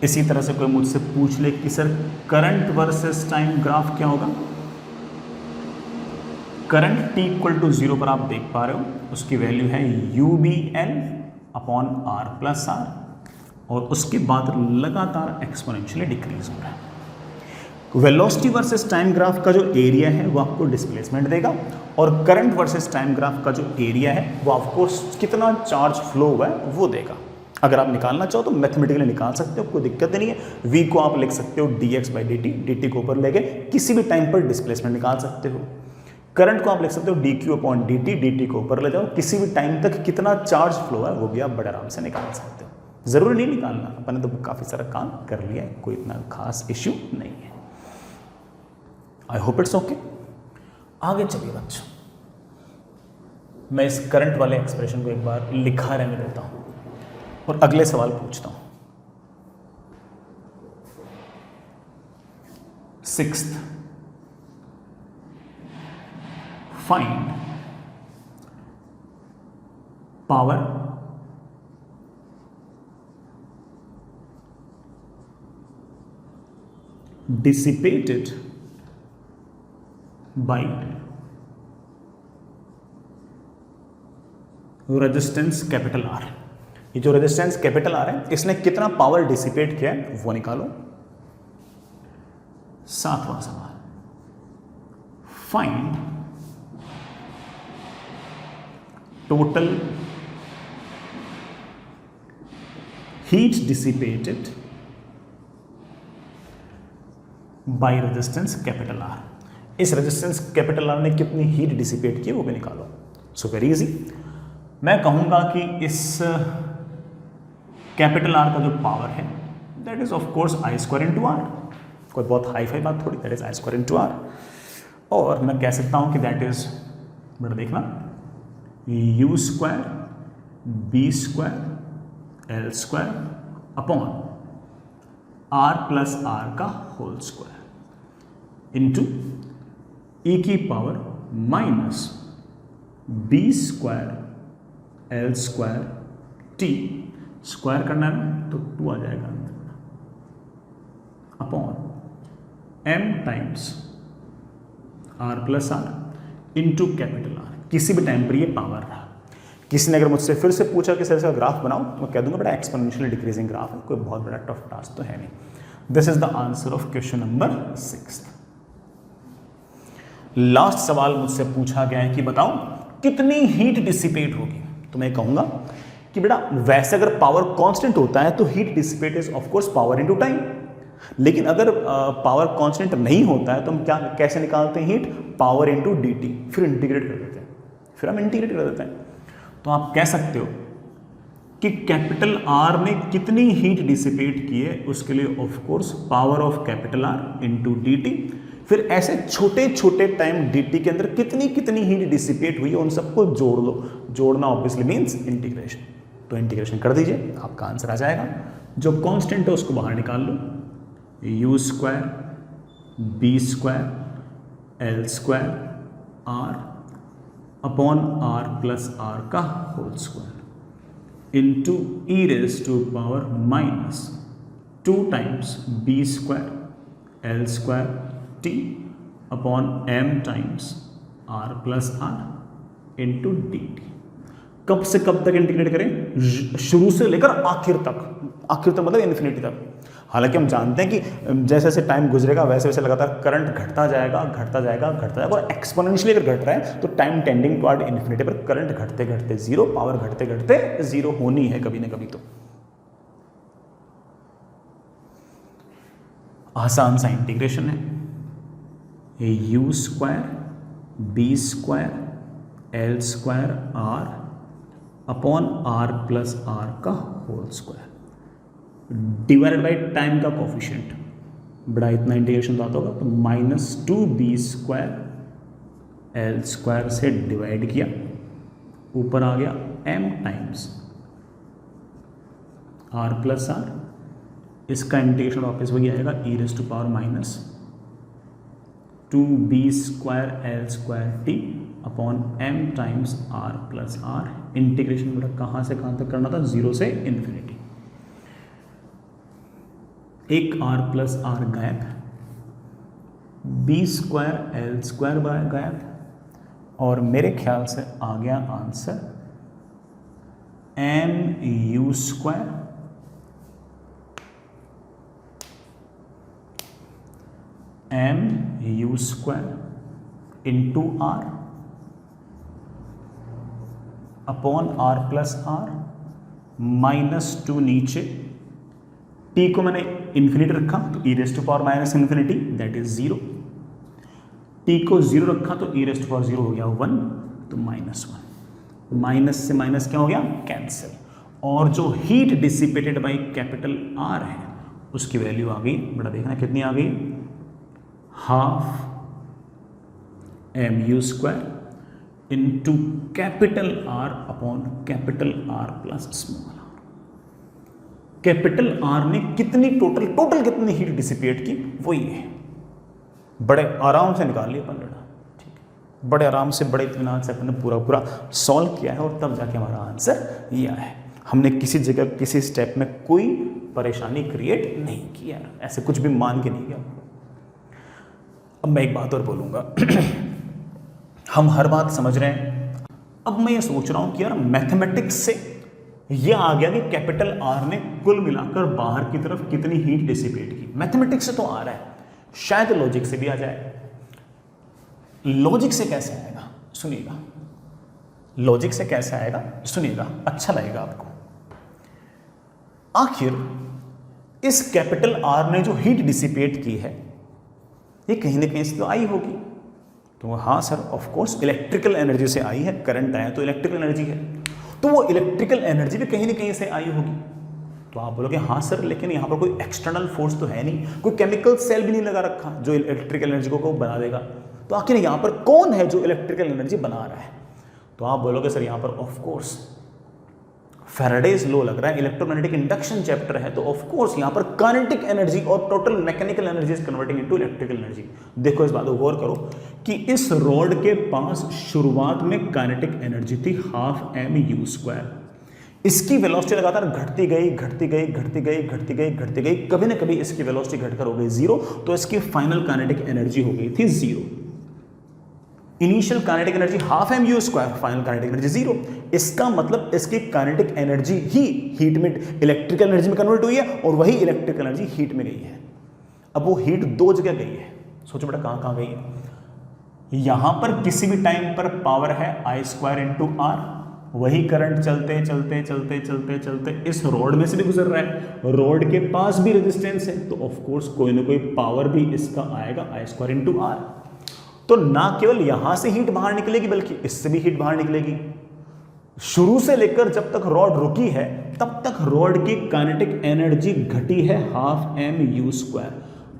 इसी तरह से कोई मुझसे पूछ ले कि sir current versus time graph क्या होगा। करंट t इक्वल टू 0 पर आप देख पा रहे हो उसकी वैल्यू है UBL upon R plus R, और उसके बाद लगातार एक्सपोनेंशियली डिक्रीज हो रहा है। वेलोसिटी वर्सेस टाइम ग्राफ का जो एरिया है वो आपको डिस्प्लेसमेंट देगा, और करंट वर्सेस टाइम ग्राफ का जो एरिया है वो आपको कितना चार्ज फ्लो हुआ है वो देगा। अगर आप निकालना चाहो तो मैथमेटिकली निकाल सकते हो, कोई दिक्कत नहीं है। v को आप लिख सकते हो dx/dt, dt को ऊपर लेके किसी भी टाइम पर डिस्प्लेसमेंट निकाल सकते हो। करंट को आप लिख सकते हो dq/dt, dt को ऊपर ले जाओ, किसी भी टाइम तक कितना चार्ज फ्लो है वो भी आप बड़े आराम से निकाल सकते हो। जरूरी नहीं निकालना, अपन ने तो काफी सारा काम कर लिया है, कोई इतना खास इश्यू नहीं है। I hope it's okay. आगे चलिए बच्चों, मैं इस करंट वाले एक्सप्रेशन को एक बार लिखा रहने देता हूं और अगले सवाल पूछता हूं। Sixth, find power dissipated by resistance capital R। ये जो रेजिस्टेंस कैपिटल R है इसने कितना पावर डिसिपेट किया है वो निकालो। सातवां सवाल, find total heat dissipated by resistance capital R। इस रेजिस्टेंस कैपिटल R ने कितनी हीट डिसिपेट की वो भी निकालो। So very easy. मैं कहूंगा कि इस कैपिटल R का जो पावर है that is of course I square into R। कोई बहुत हाई फाई बात थोड़ी, that is I square into R। और मैं कह सकता हूं कि दैट इज, बेटा देखना, U square B square L square upon R plus R का होल स्क्वायर इंटू ई की power minus B square L square T square करना है तो 2 आ जाएगा upon M times R plus R into capital R। किसी भी टाइम पर ये पावर रहा। किसी ने अगर मुझसे फिर से पूछा कि सर इसका ग्राफ बनाओ तो मैं कह दूंगा बड़ा एक्सपोनेंशियली डिक्रीजिंग ग्राफ है, कोई बहुत बड़ा टफ टास्क तो है नहीं। This is the answer of question number 6। Last सवाल मुझसे पूछा गया है कि बताओ कितनी हीट डिसिपेट होगी। तो मैं कहूंगा कि बेटा वैसे अगर पावर कांस्टेंट होता है तो heat dissipate is of course power into time, लेकिन अगर पावर कांस्टेंट नहीं होता है तो हम क्या कैसे निकालते हैं हीट, पावर इनटू dt, फिर इंटीग्रेट कर देते हैं, फिर हम इंटीग्रेट कर देते हैं। तो आप कह सकते हो कि कैपिटल आर ने कितनी हीट डिसिपेट की है, उसके लिए of course power of capital R into D T. फिर ऐसे छोटे छोटे टाइम डी टी के अंदर कितनी कितनी हीट डिसिपेट हुई है उन सबको जोड़ लो। जोड़ना ऑब्वियसली मीन्स इंटीग्रेशन। तो इंटीग्रेशन कर दीजिए, आपका आंसर आ जाएगा। जो कांस्टेंट है उसको बाहर निकाल लो, U square B square L square R upon R plus R का whole square into E raise to power minus 2 times B square L square T upon M times R plus R into D T. कब से कब तक integrate करें? शुरू से लेकर आखिर तक मतलब इन्फिनिटी तक। हालांकि हम जानते हैं कि जैसे जैसे टाइम गुजरेगा वैसे वैसे लगातार करंट घटता जाएगा और एक्सपोनेंशियली अगर घट रहा है तो टाइम टेंडिंग टुवर्ड इन्फिनिटी पर करंट घटते घटते जीरो, पावर घटते घटते जीरो होनी है कभी ना कभी। तो आसान सा इंटीग्रेशन है, U square B square L square R upon R plus R का whole square divided by time का कोफिशिएंट। बड़ा इतना इंटीग्रेशन तो आता होगा, तो minus 2b square L square से डिवाइड किया, ऊपर आ गया m times R plus R. इसका इंटीग्रेशन वापस वही आएगा, E raise to power minus 2b square L square T upon m times R plus R. Integration बेटा कहाँ से कहाँ तक करना था? 0 से इन्फिनिटी। एक r प्लस आर गायब, बी स्क्वायर एल स्क्वायर गायब, और मेरे ख्याल से आ गया answer M U square into R upon R plus R minus 2 नीचे, टी को मैंने इन्फिनिटी रखा तो E raise to power minus infinity that is 0। T को 0 रखा तो ई रेज टू पावर 0 हो गया 1, तो -1। माइनस से माइनस क्या हो गया? कैंसिल। और जो heat dissipated by capital R है उसकी वैल्यू आ गई, बड़ा देखना कितनी आ गई, half M U square into capital R upon capital R plus small R. Capital R ने कितनी टोटल कितनी हीट डिसिपेट की वो ये है। बड़े आराम से निकाल लिया अपन लड़ा, ठीक है, बड़े आराम से बड़े इत्मीनान से अपन ने पूरा सॉल्व किया है और तब जाके हमारा आंसर ये है। हमने किसी जगह किसी स्टेप में कोई परेशानी क्रिएट नहीं किया, ऐसे कुछ भी मान के नहीं किया। अब मैं एक बात और बोलूंगा हम हर बात समझ रहे हैं, अब मैं ये सोच रहा हूं कि यार मैथमेटिक्स से ये आ गया कि कैपिटल आर ने कुल मिलाकर बाहर की तरफ कितनी हीट डिसिपेट की। मैथमेटिक्स से तो आ रहा है, शायद लॉजिक से भी आ जाए। लॉजिक से कैसे आएगा सुनिएगा, लॉजिक से कैसे आएगा सुनिएगा, अच्छा लगेगा आपको। आखिर इस कैपिटल आर ने जो हीट डिसिपेट की है ये कहीं ना कहीं से तो आई होगी। तो हाँ sir of course electrical energy से आई है, करंट आया तो इलेक्ट्रिकल एनर्जी है, तो वो इलेक्ट्रिकल एनर्जी भी कहीं ना कहीं से आई होगी। तो आप बोलोगे हाँ सर लेकिन यहाँ पर कोई एक्सटर्नल फोर्स तो है नहीं, कोई केमिकल सेल भी नहीं लगा रखा जो इलेक्ट्रिकल एनर्जी को बना देगा, तो आखिर यहाँ पर कौन है जो इलेक्ट्रिकल एनर्जी बना रहा है? तो आप बोलोगे सर यहाँ पर ऑफ कोर्स फैराडेज लॉ लग रहा है, इलेक्ट्रोमैग्नेटिक इंडक्शन चैप्टर है, तो ऑफ कोर्स यहाँ पर काइनेटिक एनर्जी और total mechanical energy is converting into electrical energy. देखो इस बात को गौर करो कि इस रॉड के पास शुरुआत में काइनेटिक एनर्जी थी हाफ एम यू स्क्वायर, इसकी वेलोसिटी लगातार घटती गई, कभी ना कभी इसकी वेलोसिटी घटकर हो गई 0, तो इसकी फाइनल काइनेटिक एनर्जी हो गई थी 0। Initial kinetic energy half M U square, final kinetic energy 0। इसका मतलब इसकी काइनेटिक एनर्जी ही हीट में इलेक्ट्रिकल एनर्जी में कन्वर्ट हुई है और वही इलेक्ट्रिकल एनर्जी हीट में गई है। अब वो हीट दो जगह गई है, सोचो बेटा कहां गई है। यहां पर किसी भी टाइम पर पावर है आई स्क्वायर इंटू आर, वही करंट चलते इस रोड में से भी गुजर रहा है, रोड के पास भी रेजिस्टेंस है, तो ऑफ कोर्स कोई ना कोई पावर भी इसका आएगा आई स्क्वायर इंटू आर। तो ना केवल यहां से हीट बाहर निकलेगी बल्कि इससे भी हीट बाहर निकलेगी। शुरू से लेकर जब तक रॉड रुकी है तब तक रॉड की काइनेटिक एनर्जी घटी है हाफ mu²।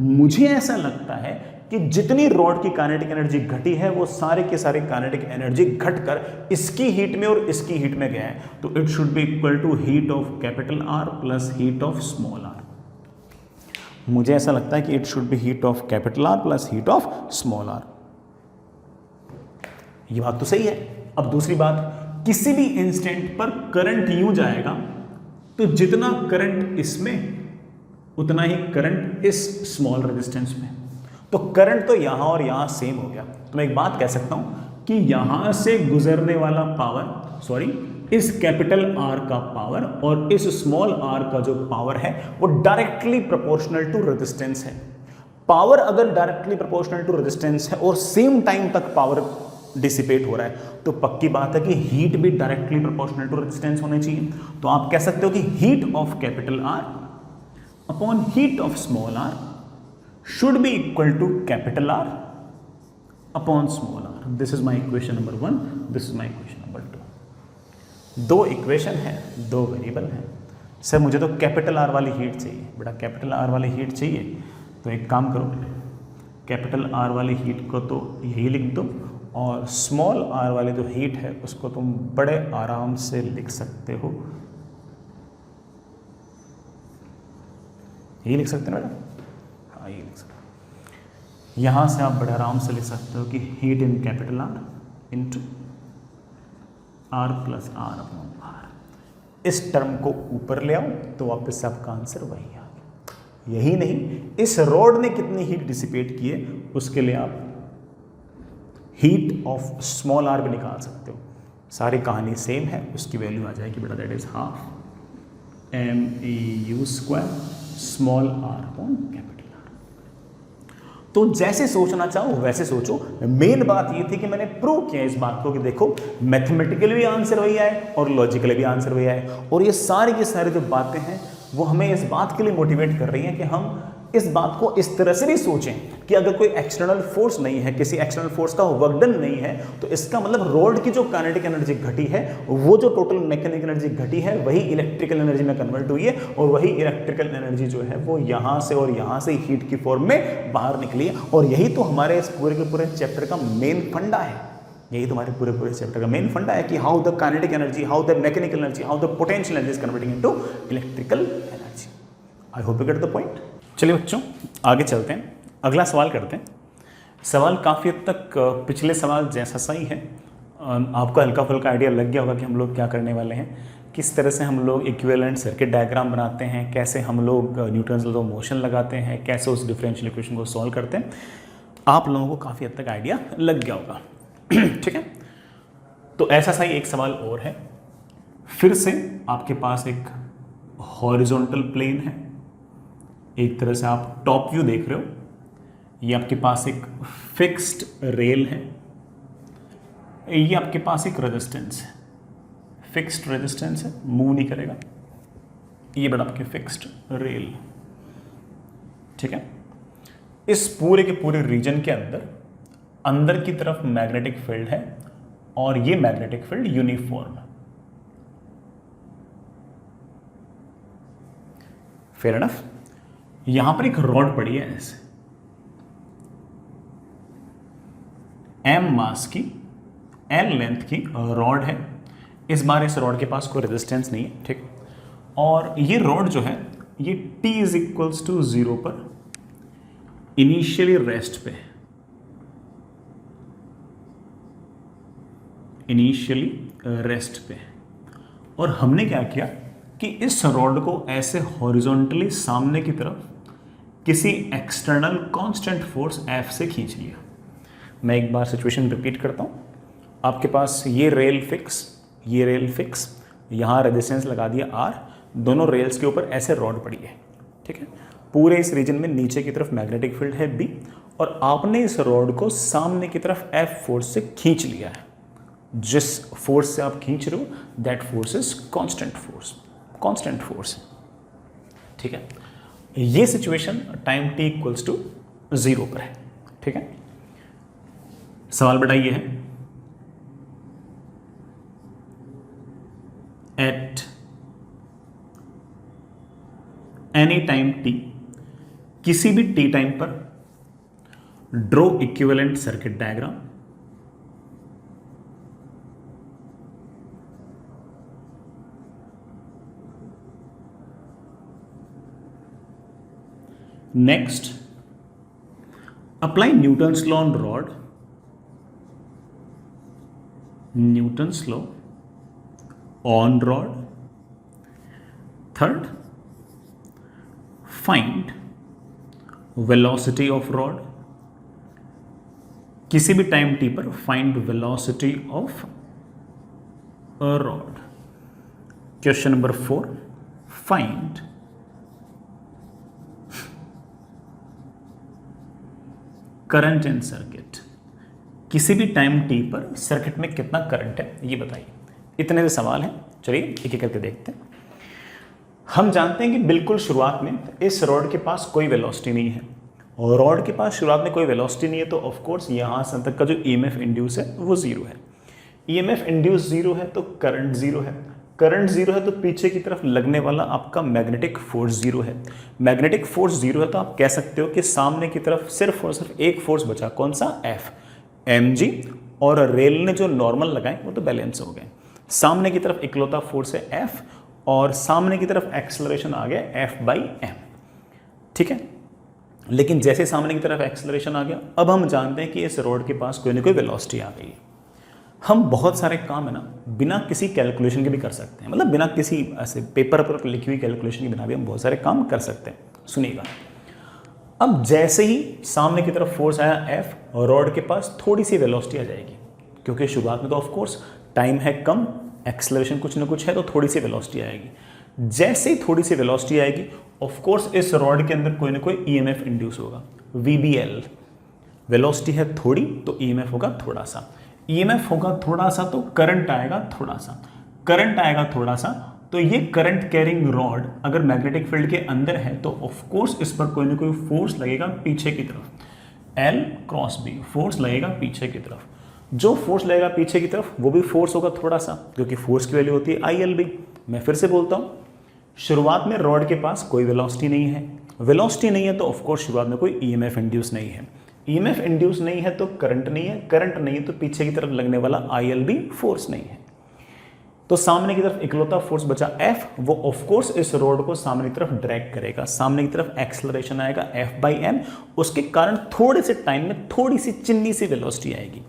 मुझे ऐसा लगता है कि जितनी रॉड की काइनेटिक एनर्जी घटी है वो सारे के सारे काइनेटिक एनर्जी घटकर इसकी हीट में और इसकी हीट में गया है, तो it should be equal to heat of capital R plus heat of small R. मुझे ऐसा लगता है कि it should be heat of capital R plus heat of small R. ये बात तो सही है। अब दूसरी बात, किसी भी इंस्टेंट पर करंट यूं जाएगा तो जितना करंट इसमें उतना ही करंट इस स्मॉल रेजिस्टेंस में, तो करंट तो यहां और यहां सेम हो गया। तो मैं एक बात कह सकता हूं कि यहां से गुजरने वाला पावर, इस कैपिटल आर का पावर और इस स्मॉल आर का जो पावर है वो डायरेक्टली प्रोपोर्शनल टू रेजिस्टेंस है। पावर अगर डायरेक्टली प्रोपोर्शनल टू रेजिस्टेंस है और सेम टाइम तक पावर डिसिपेट हो रहा है तो पक्की बात है कि हीट भी डायरेक्टली प्रोपोर्शनल टू रेजिस्टेंस होनी चाहिए। तो आप कह सकते हो कि heat of capital R upon heat of small R should be equal to capital R upon small r. This is my equation number 1, this is my equation number 2. दो equation है, दो वेरिएबल है। सर मुझे तो capital R वाली heat चाहिए। बेटा capital R वाली हीट चाहिए तो एक काम करो, कैपिटल आर वाली हीट को तो यही लिख दो और स्मॉल आर वाली जो हीट है उसको तुम बड़े आराम से लिख सकते हो, यही लिख सकते हो बेटा, हाँ ये लिख सकते हो। यहाँ से आप बड़े आराम से लिख सकते हो कि heat in capital R into R plus R upon R. इस टर्म को ऊपर ले आओ तो वापस से आपका आंसर वही आ गया। यही नहीं, इस रॉड ने कितनी हीट डिसिपेट की है उसके लिए आप हीट ऑफ स्मॉल आर भी निकाल सकते हो। सारी कहानी सेम है, उसकी वैल्यू आ जाएगी बेटा that is half mu² small R upon capital R. तो जैसे सोचना चाहो वैसे सोचो। मेन बात ये थी कि मैंने प्रूव किया इस बात को कि देखो मैथमेटिकली भी आंसर वही आए और लॉजिकली भी आंसर वही आए, और ये सारी जो बातें हैं वो हमें इस बात के लिए मोटिवेट कर रही हैं कि हम इस बात को इस तरह से भी सोचें कि अगर कोई एक्सटर्नल फोर्स नहीं है, किसी एक्सटर्नल फोर्स का वर्कडन नहीं है, तो इसका मतलब रॉड की जो काइनेटिक एनर्जी घटी है वो जो टोटल मैकेनिकल एनर्जी घटी है वही इलेक्ट्रिकल एनर्जी में कन्वर्ट हुई है, और वही इलेक्ट्रिकल एनर्जी जो है वो यहाँ से और यहाँ से हीट की फॉर्म में बाहर निकली है। और यही तो हमारे इस पूरे के पूरे चैप्टर का मेन फंडा है, यही तुम्हारे पूरे चैप्टर का मेन फंडा है कि how the kinetic energy, how the mechanical energy, how the potential energy is converting into electrical energy. I hope you get the point. चलिए बच्चों आगे चलते हैं, अगला सवाल करते हैं। सवाल काफ़ी हद तक पिछले सवाल जैसा सा ही है। आपको हल्का फुल्का आइडिया लग गया होगा कि हम लोग क्या करने वाले हैं, किस तरह से हम लोग इक्विवेलेंट सर्किट डायग्राम बनाते हैं, कैसे हम लोग न्यूटन्स लॉ ऑफ मोशन लगाते हैं, कैसे उस डिफरेंशियल इक्वेशन को सॉल्व करते हैं। आप लोगों को काफ़ी हद तक आइडिया लग गया होगा। ठीक है, तो ऐसा सा ही एक सवाल और है। फिर से आपके पास एक हॉरिजॉन्टल प्लेन है, एक तरह से आप टॉप व्यू देख रहे हो, ये आपके पास एक फिक्स्ड रेल है, ये आपके पास एक रेजिस्टेंस है, फिक्स्ड रेजिस्टेंस है, मूव नहीं करेगा, ये बड़ा आपके फिक्स्ड रेल। ठीक है, इस पूरे के पूरे रीजन के अंदर की तरफ मैग्नेटिक फील्ड है और ये मैग्नेटिक फील्ड यूनिफॉर्म है। Fair enough. यहां पर एक रॉड पड़ी है ऐसे, m मास की l लेंथ की रॉड है। इस बार इस रॉड के पास कोई रेजिस्टेंस नहीं है, ठीक। और ये रॉड जो है ये t इज इक्वल्स टू 0 पर इनिशियली रेस्ट पे, इनिशियली रेस्ट पे। और हमने क्या किया कि इस रॉड को ऐसे हॉरिजॉन्टली सामने की तरफ किसी एक्सटर्नल कांस्टेंट फोर्स F से खींच लिया। मैं एक बार सिचुएशन रिपीट करता हूँ। आपके पास ये रेल फिक्स, ये रेल फिक्स, यहाँ रेजिस्टेंस लगा दिया R, दोनों रेल्स के ऊपर ऐसे रॉड पड़ी है, ठीक है। पूरे इस रीजन में नीचे की तरफ मैग्नेटिक फील्ड है B, और आपने इस रॉड को सामने की तरफ F फोर्स से खींच लिया है। जिस फोर्स से आप खींच रहे हो that force is constant force, constant force, ठीक है। ये situation time t equals to 0 पर है, ठीक है। सवाल बेटा ये है एट एनी टाइम t, किसी भी t टाइम पर draw equivalent circuit diagram. Next, apply Newton's law on rod, Newton's law on rod. Third, find velocity of rod, किसी भी टाइम t पर find velocity of a rod. Question number 4, find current in circuit, किसी भी time t पर circuit में कितना current है ये बताइए। इतने से सवाल हैं, चलिए एक एक करके देखते हैं। हम जानते हैं कि बिल्कुल शुरुआत में इस रॉड के पास कोई वेलोसिटी नहीं है, और रॉड के पास शुरुआत में कोई वेलोसिटी नहीं है, तो ऑफ कोर्स यहाँ से तक का जो ईएमएफ इंड्यूस है वो जीरो है। ईएमएफ इंड्यूस जीरो है तो करंट जीरो है, करंट जीरो है तो पीछे की तरफ लगने वाला आपका मैग्नेटिक फोर्स जीरो है। मैग्नेटिक फोर्स जीरो है तो आप कह सकते हो कि सामने की तरफ सिर्फ और सिर्फ एक फोर्स बचा, कौन सा? एफ, mg, और रेल ने जो नॉर्मल लगाए वो तो बैलेंस हो गए। सामने की तरफ इकलौता फोर्स है एफ, और सामने की तरफ एक्सेलरेशन आ गया F/m, ठीक है। लेकिन जैसे सामने की तरफ एक्सेलरेशन आ गया, अब हम जानते हैं कि इस रॉड के पास कोई ना कोई वेलोसिटी आ गई। हम बहुत सारे काम है ना बिना किसी कैलकुलेशन के भी कर सकते हैं, मतलब बिना किसी ऐसे पेपर पर लिखी हुई कैलकुलेशन के बिना भी हम बहुत सारे काम कर सकते हैं। सुनिएगा, अब जैसे ही सामने की तरफ फोर्स आया F, और रॉड के पास थोड़ी सी वेलोसिटी आ जाएगी, क्योंकि शुरुआत में तो ऑफ कोर्स टाइम है कम, एक्सेलरेशन कुछ ना कुछ है, तो थोड़ी सी वेलोसिटी आएगी। जैसे ही थोड़ी सी वेलोसिटी आएगी, ऑफ कोर्स इस रॉड के अंदर कोई ना कोई ईएमएफ इंड्यूस होगा, VBL। वेलोसिटी है थोड़ी तो ईएमएफ होगा थोड़ा सा, ईएमएफ होगा थोड़ा सा तो करंट आएगा थोड़ा सा, करंट आएगा थोड़ा सा, तो ये करंट कैरिंग रॉड अगर मैग्नेटिक फील्ड के अंदर है तो ऑफ कोर्स इस पर कोई ना कोई फोर्स लगेगा पीछे की तरफ, L क्रॉस B फोर्स लगेगा पीछे की तरफ। जो फोर्स लगेगा पीछे की तरफ वो भी फोर्स होगा थोड़ा सा, क्योंकि फोर्स की वैल्यू होती है ILB। मैं फिर से बोलता हूँ, शुरुआत में रॉड के पास कोई वेलोसिटी नहीं है, वेलोसिटी नहीं है तो ऑफ कोर्स शुरुआत में कोई ईएमएफ इंड्यूस नहीं है, ईएमएफ इंड्यूस नहीं है तो करंट नहीं है, करंट नहीं है तो पीछे की तरफ लगने वाला ILB फोर्स नहीं है। तो सामने की तरफ इकलौता फोर्स बचा F, वो ऑफ कोर्स इस रॉड को सामने की तरफ ड्रैग करेगा, सामने की तरफ एक्सेलरेशन आएगा F/m, उसके कारण थोड़े से टाइम में थोड़ी सी चिन्नी सी वेलोसिटी आएगी।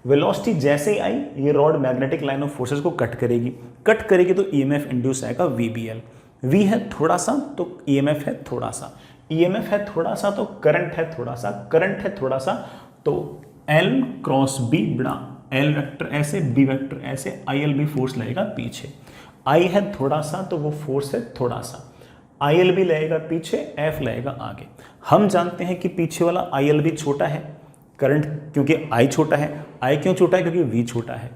वेलोसिटी जैसे ही आई, ये rod magnetic line of forces को कट करेगी, कट करेगी तो ईएमएफ इंड्यूस आएगा VBL। V है थोड़ा सा तो ईएमएफ है थोड़ा सा, ईएमएफ है थोड़ा सा तो करंट है थोड़ा सा, करंट है थोड़ा सा तो L क्रॉस B बड़ा L वेक्टर ऐसे, B वेक्टर ऐसे, ILB फोर्स लगेगा पीछे। I है थोड़ा सा तो वो फोर्स है थोड़ा सा, ILB लगेगा पीछे, F लगेगा आगे। हम जानते हैं कि पीछे वाला ILB छोटा है, करंट क्योंकि I छोटा है, I क्यों छोटा है? क्योंकि V छोटा है।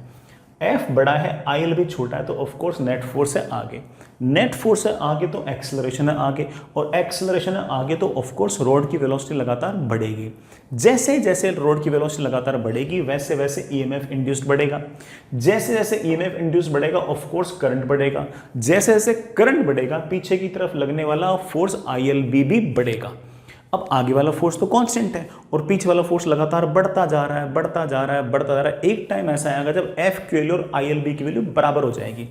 F बड़ा है, ILB छोटा है, तो ऑफ कोर्स नेट फोर्स है आगे, नेट फोर्स है आगे तो एक्सेलरेशन है आगे, और एक्सेलरेशन है आगे तो ऑफ कोर्स रॉड की वेलोसिटी लगातार बढ़ेगी। जैसे जैसे रॉड की वेलोसिटी लगातार बढ़ेगी वैसे वैसे ईएमएफ इंड्यूस्ड बढ़ेगा, जैसे जैसे ईएमएफ इंड्यूस्ड बढ़ेगा ऑफ कोर्स करंट बढ़ेगा, जैसे जैसे करंट बढ़ेगा पीछे की तरफ लगने वाला फोर्स ILB भी बढ़ेगा। अब आगे वाला फोर्स तो कांस्टेंट है और पीछे वाला फोर्स लगातार बढ़ता जा रहा है, बढ़ता जा रहा है, बढ़ता जा रहा है। एक टाइम ऐसा आएगा जब F की वैल्यू और ILB की वैल्यू बराबर हो जाएगी।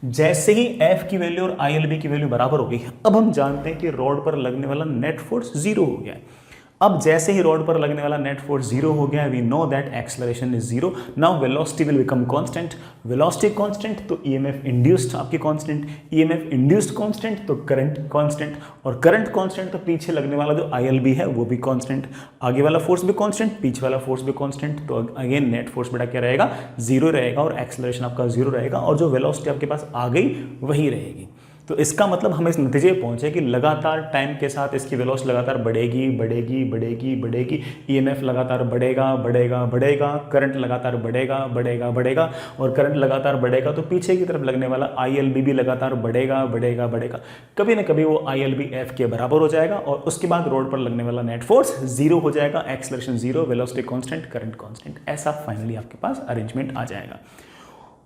जैसे ही F की वैल्यू और ILB की वैल्यू बराबर हो गई, अब हम जानते हैं कि रॉड पर लगने वाला नेट फोर्स जीरो हो गया है। अब जैसे ही रॉड पर लगने वाला नेट फोर्स जीरो हो गया है, we know that acceleration is zero. Now velocity will become constant, velocity constant तो ईएमएफ इंड्यूस्ड आपकी कांस्टेंट, ईएमएफ इंड्यूस्ड कांस्टेंट तो करंट कांस्टेंट, और करंट कांस्टेंट तो पीछे लगने वाला जो ILB है वो भी कांस्टेंट, आगे वाला फोर्स भी कांस्टेंट, पीछे वाला फोर्स भी कांस्टेंट, तो अगेन नेट फोर्स बेटा क्या रहेगा? जीरो रहेगा, और एक्सेलरेशन आपका जीरो रहेगा, और जो वेलोसिटी आपके पास आ गई वही रहेगी। तो इसका मतलब हम इस नतीजे पे पहुंचे कि लगातार टाइम के साथ इसकी वेलोसिटी लगातार बढ़ेगी बढ़ेगी बढ़ेगी बढ़ेगी, ईएमएफ लगातार बढ़ेगा बढ़ेगा बढ़ेगा, करंट लगातार बढ़ेगा बढ़ेगा बढ़ेगा, और करंट लगातार बढ़ेगा तो पीछे की तरफ लगने वाला ILB भी लगातार बढ़ेगा बढ़ेगा बढ़ेगा। कभी ना कभी वो ILB F के बराबर हो जाएगा, और उसके बाद रोड पर लगने वाला नेट फोर्स जीरो हो जाएगा, acceleration zero, velocity constant, current constant, ऐसा फाइनली आपके पास अरेंजमेंट आ जाएगा।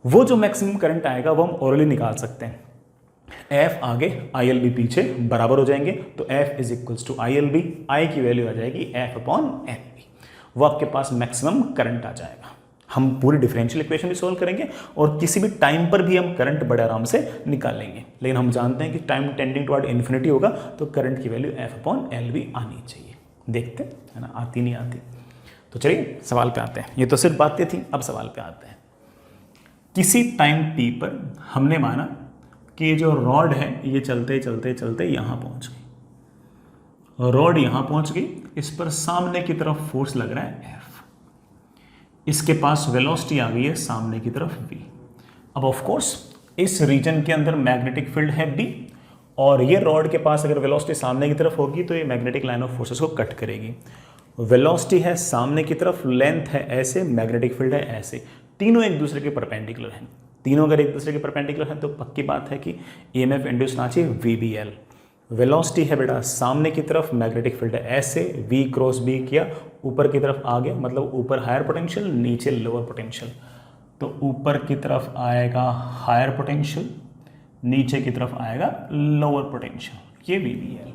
वो जो मैक्सिमम करंट आएगा वो हम ओरली निकाल सकते हैं। एफ आगे ILB पीछे बराबर हो जाएंगे, तो F is equals to ILB, I की वैल्यू आ जाएगी F अपॉन LB, वो आपके पास मैक्सिमम करंट आ जाएगा। हम पूरी डिफरेंशियल इक्वेशन भी सोल्व करेंगे और किसी भी टाइम पर भी हम करंट बड़े आराम से निकालेंगे, लेकिन हम जानते हैं कि टाइम टेंडिंग टुवर्ड इन्फिनिटी होगा तो करंट की वैल्यू F अपॉन LB आनी चाहिए। देखते है ना, आती नहीं आती। तो चलिए सवाल पे आते हैं, ये तो सिर्फ बातें थी, अब सवाल पे आते हैं। किसी टाइम t पर हमने माना कि ये जो रॉड है ये चलते चलते चलते यहाँ पहुँच गई, रॉड यहाँ पहुँच गई, इस पर सामने की तरफ फोर्स लग रहा है F, इसके पास वेलोसिटी आ गई है सामने की तरफ v। अब ऑफ कोर्स इस रीजन के अंदर मैग्नेटिक फील्ड है B, और ये रॉड के पास अगर वेलोसिटी सामने की तरफ होगी तो ये मैग्नेटिक लाइन ऑफ फोर्सेस को कट करेगी। वेलोसिटी है सामने की तरफ, लेंथ है ऐसे, मैग्नेटिक फील्ड है ऐसे, तीनों एक दूसरे के परपेंडिकुलर हैं। तीनों अगर एक दूसरे के परपेंडिकुलर हैं तो पक्की बात है कि EMF इंड्यूस ना चाहिए VBL। वेलोसिटी है बेटा सामने की तरफ, मैग्नेटिक फील्ड है ऐसे, V क्रॉस B किया, ऊपर की तरफ आ गया, मतलब ऊपर हायर पोटेंशियल नीचे लोअर पोटेंशियल, तो ऊपर की तरफ आएगा हायर पोटेंशियल, नीचे की तरफ आएगा लोअर पोटेंशियल, ये VBL।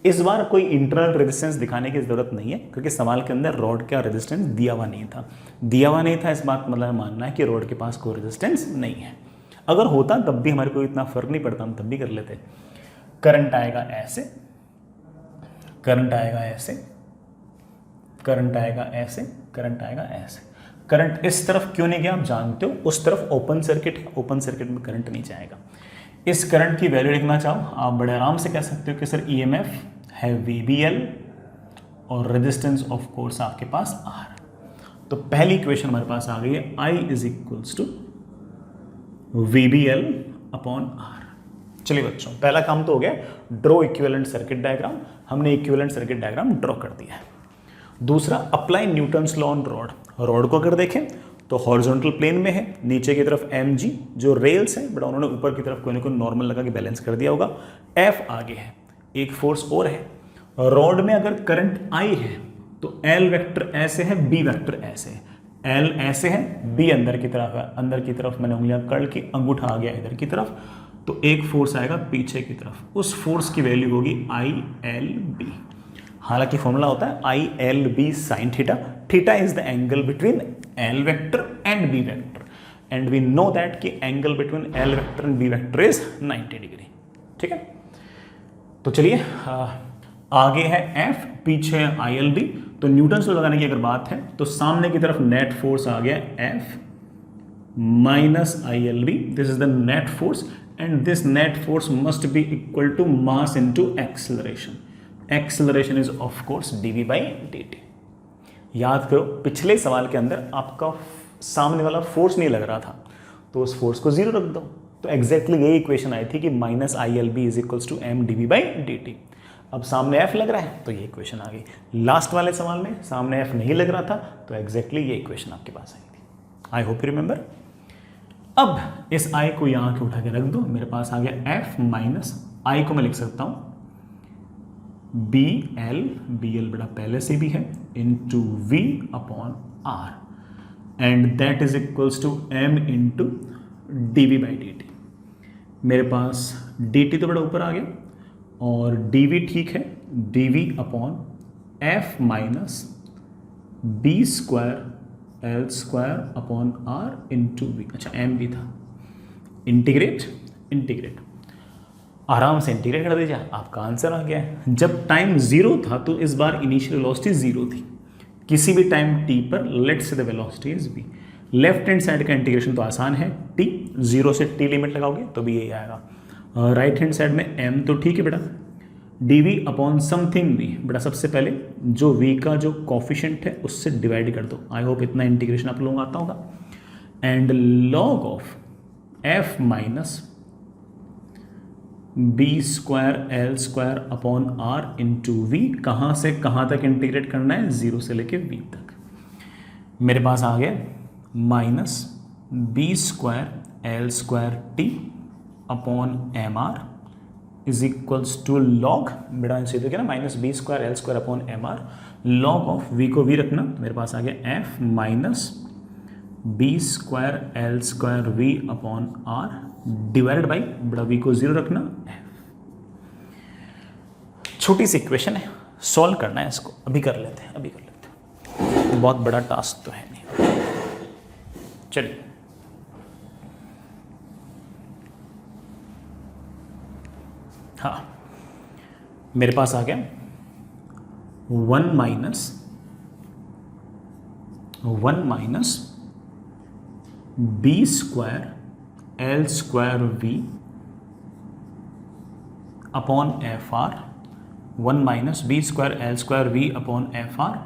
इस बार कोई इंटरनल रेजिस्टेंस दिखाने की जरूरत नहीं है क्योंकि सवाल के अंदर रॉड का रेजिस्टेंस दिया हुआ नहीं था। इस बात मतलब मानना है कि रॉड के पास कोई रेजिस्टेंस नहीं है। अगर होता तब भी हमारे को इतना फर्क नहीं पड़ता, हम तब भी कर लेते। करंट आएगा ऐसे, करंट आएगा ऐसे, करंट आएगा ऐसे, करंट आएगा ऐसे। करंट इस तरफ क्यों नहीं गया आप जानते हो, उस तरफ ओपन सर्किट है, ओपन सर्किट में करंट नहीं जाएगा। इस करंट की वैल्यू लिखना चाहो आप बड़े आराम से कह सकते हो कि सर EMF है VBL और रेजिस्टेंस ऑफ कोर्स आपके पास R। तो पहली इक्वेशन हमारे पास आ गई है I is equals to VBL upon R। चलिए बच्चों पहला काम तो हो गया, ड्रॉ इक्विवेलेंट सर्किट डायग्राम, हमने इक्विवेलेंट सर्किट डायग्राम ड्रॉ कर दिया है। दूसरा apply Newton's law on rod. Rod को अगर देखें तो हॉरिजॉन्टल प्लेन में है, नीचे की तरफ mg जो रेल्स है, बट उन्होंने ऊपर की तरफ कोई ना कोई नॉर्मल लगा के बैलेंस कर दिया होगा। F आगे है, एक फोर्स और है। रॉड में अगर करंट I है तो L वेक्टर ऐसे है, B वेक्टर ऐसे है। L ऐसे है, B अंदर की तरफ है, अंदर की तरफ मैंने उंगलियां कर्ल की, अंगूठा आ गया इधर की तरफ, तो एक फोर्स आएगा पीछे की तरफ, उस फोर्स की वैल्यू होगी ILB। हालांकि फॉर्मूला होता है ILB sin theta, theta is the angle between L vector and B vector, and we know that कि angle between L vector and B vector is 90 degree. ठीक है, तो चलिए आगे है F, पीछे है ILB। तो न्यूटन्स लॉ लगाने की अगर बात है तो सामने की तरफ नेट फोर्स आ गया F minus ILB, this is the net force, and this net force must be equal to mass into acceleration. Acceleration is of course dV/dt। याद करो पिछले सवाल के अंदर आपका सामने वाला फोर्स नहीं लग रहा था तो उस फोर्स को जीरो रख दो, तो एग्जैक्टली यही इक्वेशन आई थी कि minus ILB is equals to m dV/dt। अब सामने F लग रहा है तो ये इक्वेशन आ गई। लास्ट वाले सवाल में सामने F नहीं लग रहा था तो एग्जैक्टली ये इक्वेशन आपके पास आई थी। I hope you remember. अब इस I को यहाँ के उठा के रख दो, मेरे पास आ गया F माइनस I को मैं लिख सकता हूँ BL बड़ा पहले से भी है into V upon R and that is equals to M into dV/dt। मेरे पास dt तो बड़ा ऊपर आ गया और dV ठीक है, dV upon F minus B square L square upon R into V। अच्छा M भी था, इंटीग्रेट आराम से इंटीग्रेट कर दीजिए, आपका आंसर आ गया है। जब टाइम जीरो था तो इस बार इनिशियल वेलोसिटी जीरो थी। किसी भी टाइम t पर लेट से the velocity is v। Left hand side का इंटीग्रेशन तो आसान है, t जीरो से t लिमिट लगाओगे तो भी यही आएगा। राइट हैंड साइड में m तो ठीक है बेटा, dv अपॉन समथिंग v, बेटा सबसे पहले जो v का जो कॉफिशिएंट है उससे डिवाइड कर दो। आई होप इतना इंटीग्रेशन आप लोगों को आता होगा। And log of f minus B square L square upon R into V, कहाँ से कहाँ तक इंटीग्रेट करना है, जीरो से लेके V तक। मेरे पास आ गया minus B square L square T upon MR is equals to log, बेटा सीधे क्या ना, minus B square L square upon MR, log of V को V रखना, मेरे पास आ गया F minus B square L square V upon R divided by बड़ा वी को 0 रखना एफ। छोटी सी इक्वेशन है, सॉल्व करना है इसको, अभी कर लेते हैं, बहुत बड़ा टास्क तो है नहीं। चलिए हाँ, मेरे पास आ गया 1 minus B square L square V upon F R, 1 minus B square L square V upon F R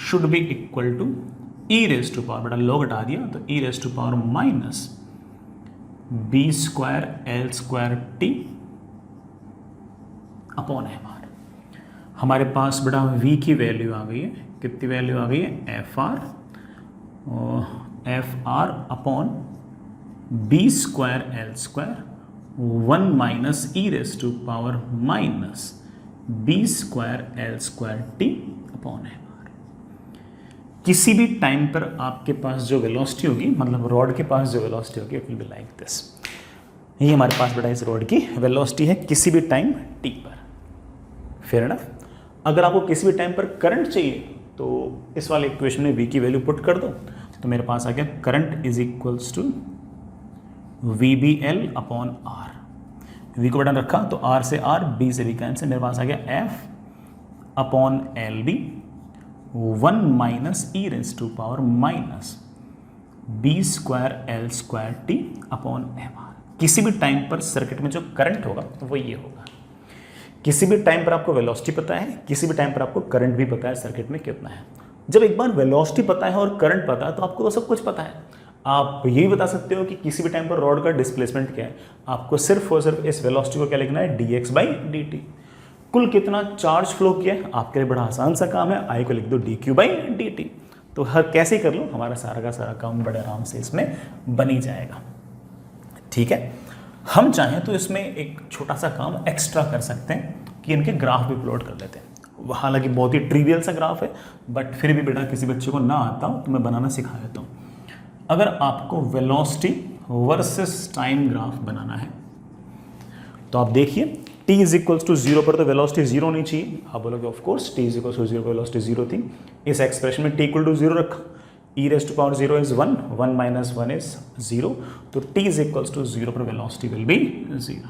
should be equal to E raise to power, बड़ा लॉग हटा दिया तो E raise to power minus B square L square T upon F R. हमारे पास बड़ा v की value आ गई है, कितनी वैल्यू आ गई है, F R upon B square L square 1 minus E raise to power minus B square L square T upon F R. किसी भी टाइम पर आपके पास जो वेलोसिटी होगी, मतलब रॉड के पास जो वेलोसिटी होगी, it will be like this. ये हमारे पास बड़ा इस रॉड की वेलोसिटी है किसी भी टाइम टी पर। Fair enough. अगर आपको किसी भी टाइम पर करंट चाहिए तो इस वाले इक्वेशन में v की वैल्यू पुट कर दो, तो मेरे पास आ गया current is equals to V B L upon R. v को बटन रखा तो r से r, b से b कैंसिल, मेरे पास आ गया f upon L B 1 minus E raise to power minus B square L square T upon F R. किसी भी टाइम पर सर्किट में जो करंट होगा वो ये होगा। किसी भी टाइम पर आपको वेलोसिटी पता है, किसी भी टाइम पर आपको करंट भी पता है सर्किट में कितना है। जब एक बार वेलोसिटी पता है और करंट पता है तो आपको तो सब कुछ पता है। आप यही बता सकते हो कि किसी भी टाइम पर रॉड का डिस्प्लेसमेंट क्या है। आपको सिर्फ और सिर्फ इस वेलोसिटी को क्या लिखना है, dx बाई dt। कुल कितना चार्ज फ्लो किया है, आपके लिए बड़ा आसान सा काम है, आई को लिख दो dq बाई dt। तो हर कैसे कर लो, हमारा सारा का सारा काम बड़े आराम से इसमें बन ही जाएगा। ठीक है, हम चाहें तो इसमें एक छोटा सा काम एक्स्ट्रा कर सकते हैं कि इनके ग्राफ भी प्लॉट कर लेते हैं। हालांकि बहुत ही ट्रिवियल सा ग्राफ है, बट फिर भी बेटा किसी बच्चे को ना आता हो तो मैं बनाना सिखा देता हूँ। अगर आपको वेलोसिटी वर्सेस टाइम ग्राफ बनाना है तो आप देखिए t इज इक्वल्स टू 0 पर तो वेलोसिटी 0 होनी चाहिए। आप बोलोगे of course t is equals to 0 पर वेलोसिटी 0 थी। इस एक्सप्रेशन में t इक्वल टू 0 रखा, e raise to power 0 is 1, 1 minus 1 is 0, तो t इज इक्वल्स टू 0 पर वेलोसिटी विल बी 0।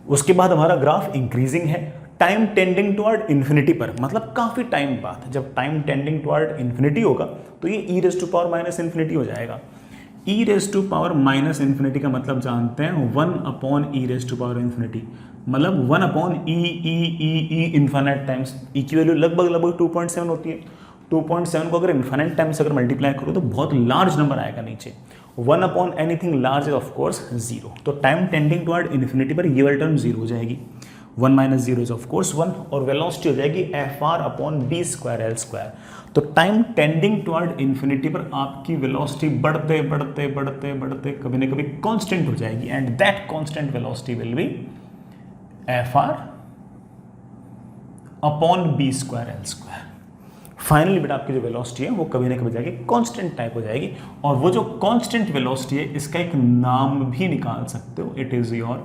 उसके बाद हमारा ग्राफ इंक्रीजिंग है, टाइम टेंडिंग टुवर्ड इन्फिनिटी पर, मतलब काफी टाइम बाद। जब टाइम टेंडिंग टुवर्ड इन्फिनिटी होगा तो ये e raise to power minus infinity हो जाएगा। e raise to power minus infinity का मतलब जानते हैं 1 upon e raise to power infinity, मतलब 1 upon e infinite times. e की वैल्यू लगभग 2.7 होती है। 2.7 को अगर इन्फिनिट टाइम्स अगर मल्टीप्लाई करो तो बहुत लार्ज नंबर आएगा नीचे। 1 upon anything large is of course 0। तो टाइम टेंडिंग टुवर्ड इन्फिनिटी पर ये वाली टर्म 0 हो जाएगी। 1 माइनस 0 इज ऑफ कोर्स 1 और वेलोसिटी हो जाएगी F R upon B square L square. तो टाइम टेंडिंग टुवर्ड इन्फिनिटी पर आपकी वेलोसिटी बढ़ते बढ़ते बढ़ते बढ़ते कभी ना कभी कांस्टेंट हो जाएगी, and that constant velocity will be F R upon B square L square. Finally बेटा आपकी जो वेलोसिटी है वो कभी ना कभी जाके कांस्टेंट टाइप हो जाएगी, और वो जो कांस्टेंट वेलोसिटी है इसका एक नाम भी निकाल सकते हो, it is your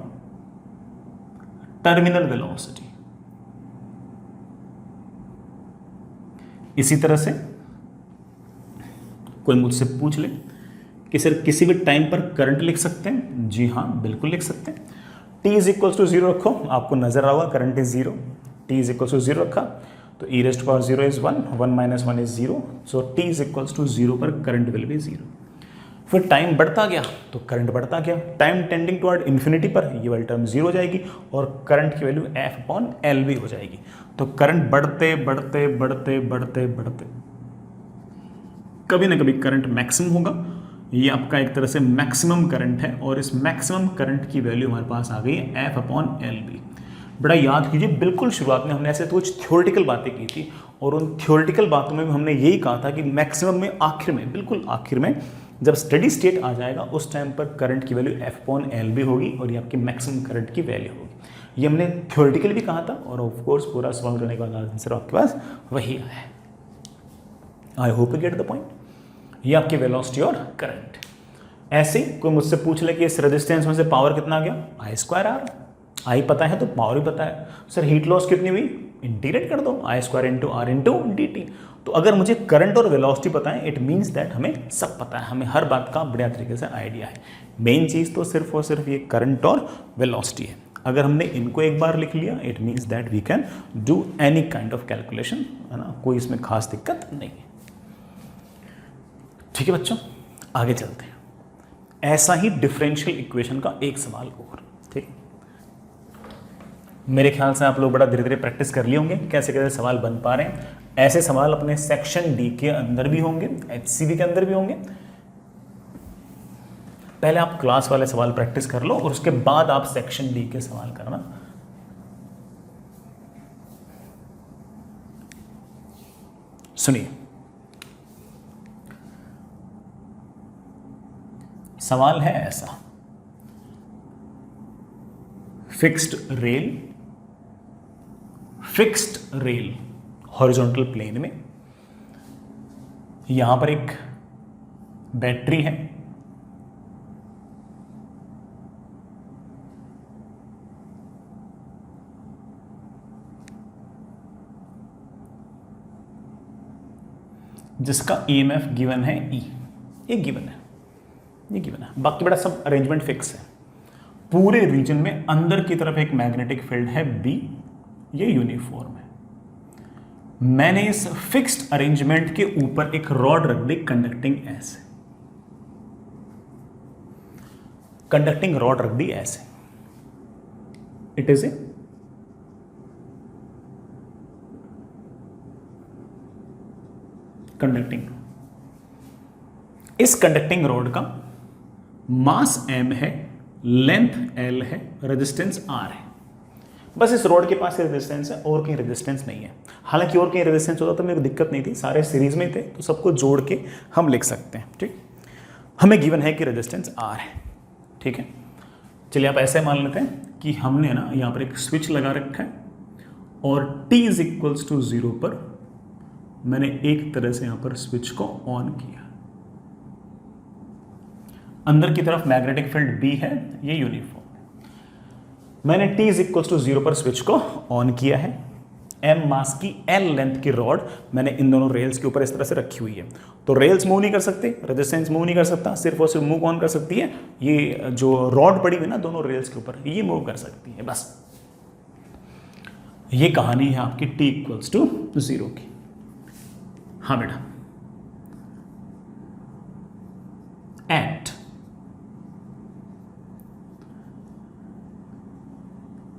terminal velocity. इसी तरह से कोई मुझसे पूछ ले कि सर किसी भी टाइम पर करंट लिख सकते हैं, जी हाँ बिल्कुल लिख सकते हैं। t इज इक्वल्स टू 0 रखो, आपको नजर आ होगा current is 0, t is equals to 0 रखा तो e raise to power 0 is 1, 1 minus 1 is 0, so t is equals to 0 पर करंट विल बी 0। फिर टाइम बढ़ता गया तो करंट बढ़ता गया, टाइम टेंडिंग टुवर्ड इन्फिनिटी पर ये वाली टर्म 0 हो जाएगी और करंट की वैल्यू f अपॉन एल भी हो जाएगी। तो करंट बढ़ते बढ़ते बढ़ते बढ़ते बढ़ते कभी ना कभी करंट मैक्सिमम होगा। ये आपका एक तरह से मैक्सिमम करंट है, और इस मैक्सिमम करंट की वैल्यू हमारे पास आ गई है f अपॉन एल बी। बड़ा याद कीजिए, बिल्कुल शुरुआत में हमने ऐसे तो कुछ थ्योरेटिकल बातें की थी, और उन थ्योरेटिकल बातों में भी हमने यही कहा था कि मैक्सिमम में आखिर में, बिल्कुल आखिर में जब स्टेडी स्टेट आ जाएगा उस टाइम पर करंट की वैल्यू एफ अपॉन एल भी होगी और ये आपकी मैक्सिमम करंट की वैल्यू होगी। ये हमने थ्योरेटिकल भी कहा था, और ऑफ कोर्स पूरा सॉल्व करने के बाद आंसर आपके पास वही आया है। I hope you get the point. ये आपकी वेलोसिटी और करंट। ऐसे कोई मुझसे पूछ ले कि इस रेजिस्टेंस में से पावर कितना आ गया, आई स्क्वायर आर। आई पता है तो पावर भी पता है। सर हीट लॉस कितनी हुई, इंटीग्रेट कर दो, I square into R into D T. तो अगर मुझे करंट और वेलोसिटी पता है, इट मीन्स दैट हमें सब पता है, हमें हर बात का बढ़िया तरीके से आइडिया है। मेन चीज़ तो सिर्फ और सिर्फ ये करंट और वेलोसिटी है। अगर हमने इनको एक बार लिख लिया, it means that we can do any kind of calculation, है ना, कोई इसमें खास दिक्कत नहीं है। ठीक है बच्चों, आगे चलते हैं। ऐसा ही डिफरेंशियल इक्वेशन का एक सवाल और, ठीक है। मेरे ख्याल से आप लोग बड़ा धीरे धीरे प्रैक्टिस कर लिए होंगे कैसे कैसे सवाल बन पा रहे हैं। ऐसे सवाल अपने सेक्शन डी के अंदर भी होंगे, एचसीवी के अंदर भी होंगे। पहले आप क्लास वाले सवाल प्रैक्टिस कर लो और उसके बाद आप सेक्शन डी के सवाल करना। सुनिए, सवाल है ऐसा, फिक्स्ड रेल हॉरिजॉन्टल प्लेन में, यहां पर एक बैटरी है, जिसका ईएमएफ गिवन है ई, ये गिवन है, बाकी बड़ा सब अरेंजमेंट फिक्स है। पूरे रीजन में अंदर की तरफ एक मैग्नेटिक फील्ड है बी, ये यूनिफॉर्म है। मैंने इस फिक्स्ड अरेंजमेंट के ऊपर एक रॉड रख दी कंडक्टिंग ऐसे, कंडक्टिंग रॉड रख दी ऐसे, इट इज ए कंडक्टिंग। इस कंडक्टिंग रॉड का मास m है, लेंथ l है, रेजिस्टेंस r है। बस इस रोड के पास रेजिस्टेंस है और कहीं रेजिस्टेंस नहीं है। हालांकि और कहीं रेजिस्टेंस होता तो मेरे को दिक्कत नहीं थी, सारे सीरीज में थे तो सबको जोड़ के हम लिख सकते हैं। ठीक, हमें गिवन है कि रेजिस्टेंस R है। ठीक है, चलिए आप ऐसे मान लेते हैं कि हमने ना यहाँ पर एक स्विच लगा रखा है और t इज इक्वल्स टू 0 पर मैंने एक तरह से यहाँ पर स्विच को ऑन किया। अंदर की तरफ मैग्नेटिक फील्ड B है, ये यूनिफॉर्म। मैंने t इज इक्वल्स टू 0 पर स्विच को ऑन किया है। m मास की l लेंथ की रॉड मैंने इन दोनों रेल्स के ऊपर इस तरह से रखी हुई है। तो रेल्स मूव नहीं कर सकते, रेजिस्टेंस मूव नहीं कर सकता, सिर्फ और सिर्फ मूव कौन कर सकती है, ये जो रॉड पड़ी हुई ना दोनों रेल्स के ऊपर, ये मूव कर सकती है। बस ये कहानी है आपकी t इक्वल्स टू 0 की। हाँ बेटा, at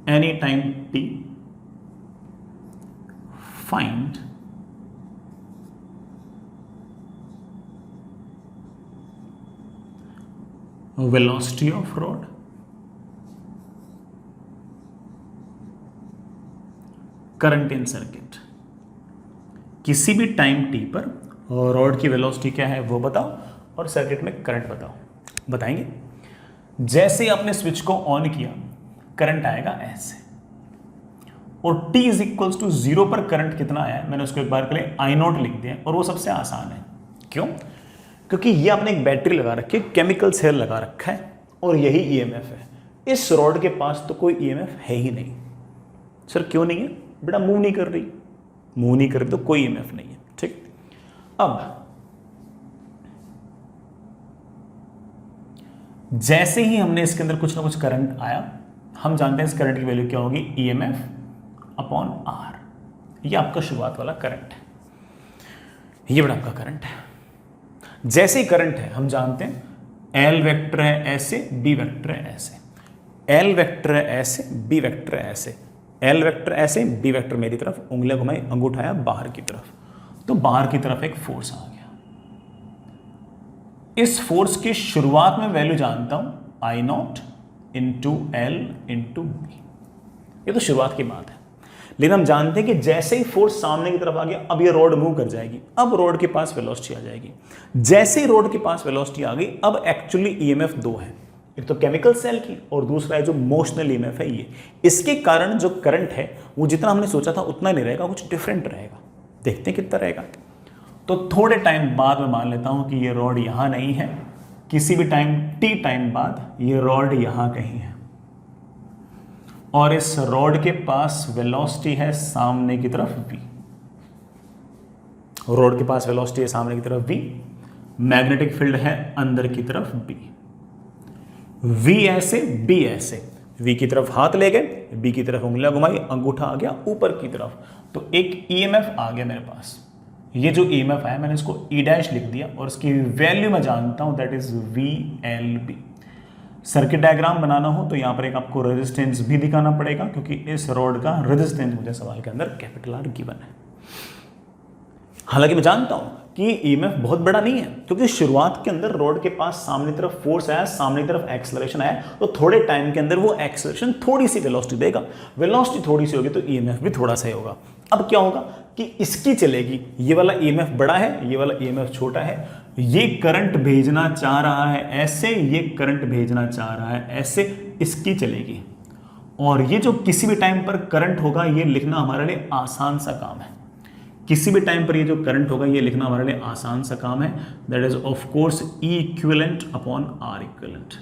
any time t find velocity of rod current in circuit। किसी भी टाइम t पर रॉड की वेलोसिटी क्या है वो बताओ और सर्किट में करंट बताओ। बताएंगे, जैसे आपने स्विच को ऑन किया करंट आएगा ऐसे, और t इज इक्वल्स टू 0 पर करंट कितना आया है मैंने उसको एक बार के लिए आई नॉट लिख दिया, और वो सबसे आसान है। क्यों? क्योंकि ये आपने एक बैटरी लगा रखी है, केमिकल सेल लगा रखा है, और यही ईएमएफ है। इस रॉड के पास तो कोई ईएमएफ है ही नहीं। सर क्यों नहीं है? बेटा मूव नहीं कर रही, तो कोई ईएमएफ नहीं है। ठीक, अब जैसे ही हमने इसके अंदर कुछ ना कुछ करंट आया, हम जानते हैं इस करंट की वैल्यू क्या होगी, ईएमएफ अपॉन आर। ये आपका शुरुआत वाला करंट है, ये बड़ा आपका करंट है। जैसे ही करंट है हम जानते हैं एल वेक्टर है ऐसे, बी वेक्टर है ऐसे, एल वेक्टर है ऐसे, बी वेक्टर है ऐसे, एल वेक्टर ऐसे, बी वेक्टर मेरी तरफ, उंगलियां घुमाई, अंगूठा आया बाहर की तरफ, तो बाहर की तरफ एक फोर्स आ गया। इस फोर्स की शुरुआत में वैल्यू जानता हूं, I naught into L into B. ये तो शुरुआत की बात है, लेकिन हम जानते हैं कि जैसे ही फोर्स सामने की तरफ आ गया, अब ये रॉड मूव कर जाएगी, अब रॉड के पास वेलोसिटी आ जाएगी। जैसे ही रॉड के पास वेलोसिटी आ गई, अब एक्चुअली ईएमएफ दो है, एक तो केमिकल सेल की और दूसरा है जो मोशनल ईएमएफ है ये। इसके कारण जो करंट है वो जितना हमने सोचा था उतना नहीं रहेगा, कुछ डिफरेंट रहेगा। देखते हैं कितना रहेगा। तो थोड़े टाइम बाद मैं मान लेता हूं कि ये रॉड यहां नहीं है, किसी भी टाइम t टाइम बाद ये रॉड यहां कहीं है, और इस रॉड के पास वेलोसिटी है सामने की तरफ v। रॉड के पास वेलोसिटी है सामने की तरफ v, मैग्नेटिक फील्ड है अंदर की तरफ b। v ऐसे, b ऐसे, v की तरफ हाथ ले गए, b की तरफ उंगलियां घुमाई, अंगूठा आ गया ऊपर की तरफ, तो एक EMF आ गया मेरे पास। ये जो EMF आया मैंने इसको E डैश लिख दिया और इसकी वैल्यू मैं जानता हूं, that is VLB। Circuit diagram बनाना हो तो यहां पर एक आपको रेजिस्टेंस भी दिखाना पड़ेगा, क्योंकि इस रॉड का रेजिस्टेंस मुझे सवाल के अंदर कैपिटल R गिवन है। हालांकि मैं जानता हूं कि EMF बहुत बड़ा नहीं है, क्योंकि शुरुआत के अंदर रॉड के पास सामने तरफ फोर्स आया, सामने तरफ एक्सेलरेशन आया, तो थोड़े टाइम के अंदर वो एक्सेलरेशन थोड़ी सी वेलोसिटी देगा। वेलोसिटी थोड़ी सी होगी तो EMF भी थोड़ा सा ही होगा। अब क्या होगा कि इसकी चलेगी, ये वाला EMF बड़ा है, ये वाला EMF छोटा है, ये करंट भेजना चाह रहा है ऐसे, ये करंट भेजना चाह रहा है ऐसे, इसकी चलेगी। और ये जो किसी भी टाइम पर करंट होगा ये लिखना हमारे लिए आसान सा काम है। किसी भी टाइम पर ये जो करंट होगा ये लिखना हमारे लिए आसान सा काम है। That is of course E equivalent upon R equivalent.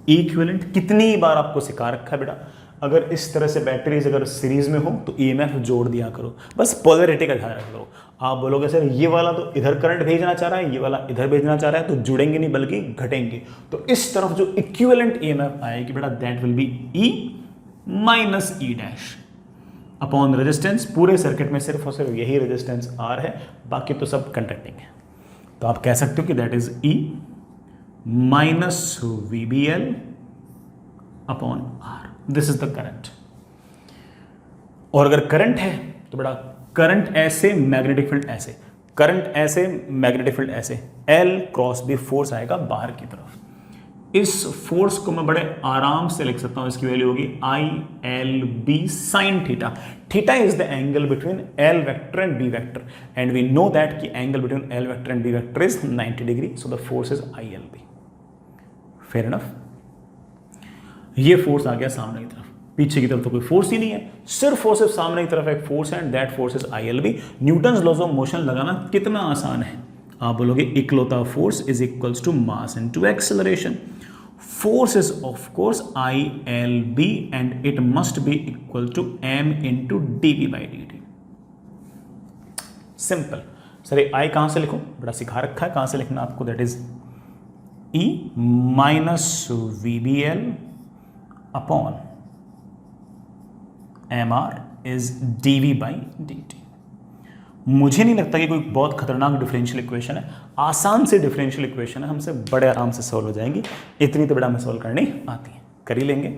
E equivalent कितनी बार आपको सिखा रखा है बेटा, अगर इस तरह से बैटरीज अगर सीरीज में हो तो EMF जोड़ दिया करो, बस पोलैरिटी का ध्यान रख लो। आप बोलोगे सर ये वाला तो इधर करंट भेजना चाह रहा है, ये वाला इधर भेजना चाह रहा है, तो जुड़ेंगे नहीं बल्कि घटेंगे। तो इस तरफ जो इक्विवेलेंट EMF आएगी बेटा, that will be E minus E dash upon resistance. पूरे सर्किट में सिर्फ और सिर्फ यही रेजिस्टेंस R है, बाकी तो सब कंडक्टिंग है। तो आप कह सकते हो कि that is E minus VBL upon R। This is the current. और अगर करंट है तो बेटा करंट ऐसे, मैग्नेटिक फील्ड ऐसे, करंट ऐसे, मैग्नेटिक फील्ड ऐसे, L क्रॉस B फोर्स आएगा बाहर की तरफ। इस फोर्स को मैं बड़े आराम से लिख सकता हूं, इसकी वैल्यू होगी ILB sin theta. Theta is the angle between L vector and B vector, and we know that कि angle between L vector and B vector is 90 degree, so the force is ILB। Fair enough. ये force आ गया सामने की तरफ, पीछे की तरफ तो कोई फोर्स ही नहीं है, सिर्फ और सिर्फ सामने की तरफ एक फोर्स है, and that force is ILB। Newton's laws of motion लगाना कितना आसान है। आप बोलोगे इकलौता force is equals to mass into acceleration. Force is of course ILB and it must be equal to m into dV by dt। Simple. Sir ये I कहां से लिखूं, बड़ा सिखा रखा है कहां से लिखना आपको, that is E minus VBL upon MR is dV by dt। मुझे नहीं लगता कि कोई बहुत खतरनाक डिफरेंशियल इक्वेशन है, आसान से डिफरेंशियल इक्वेशन है, हमसे बड़े आराम से सॉल्व हो जाएंगी। इतनी तो बेटा हमें सॉल्व करनी आती है, कर ही लेंगे।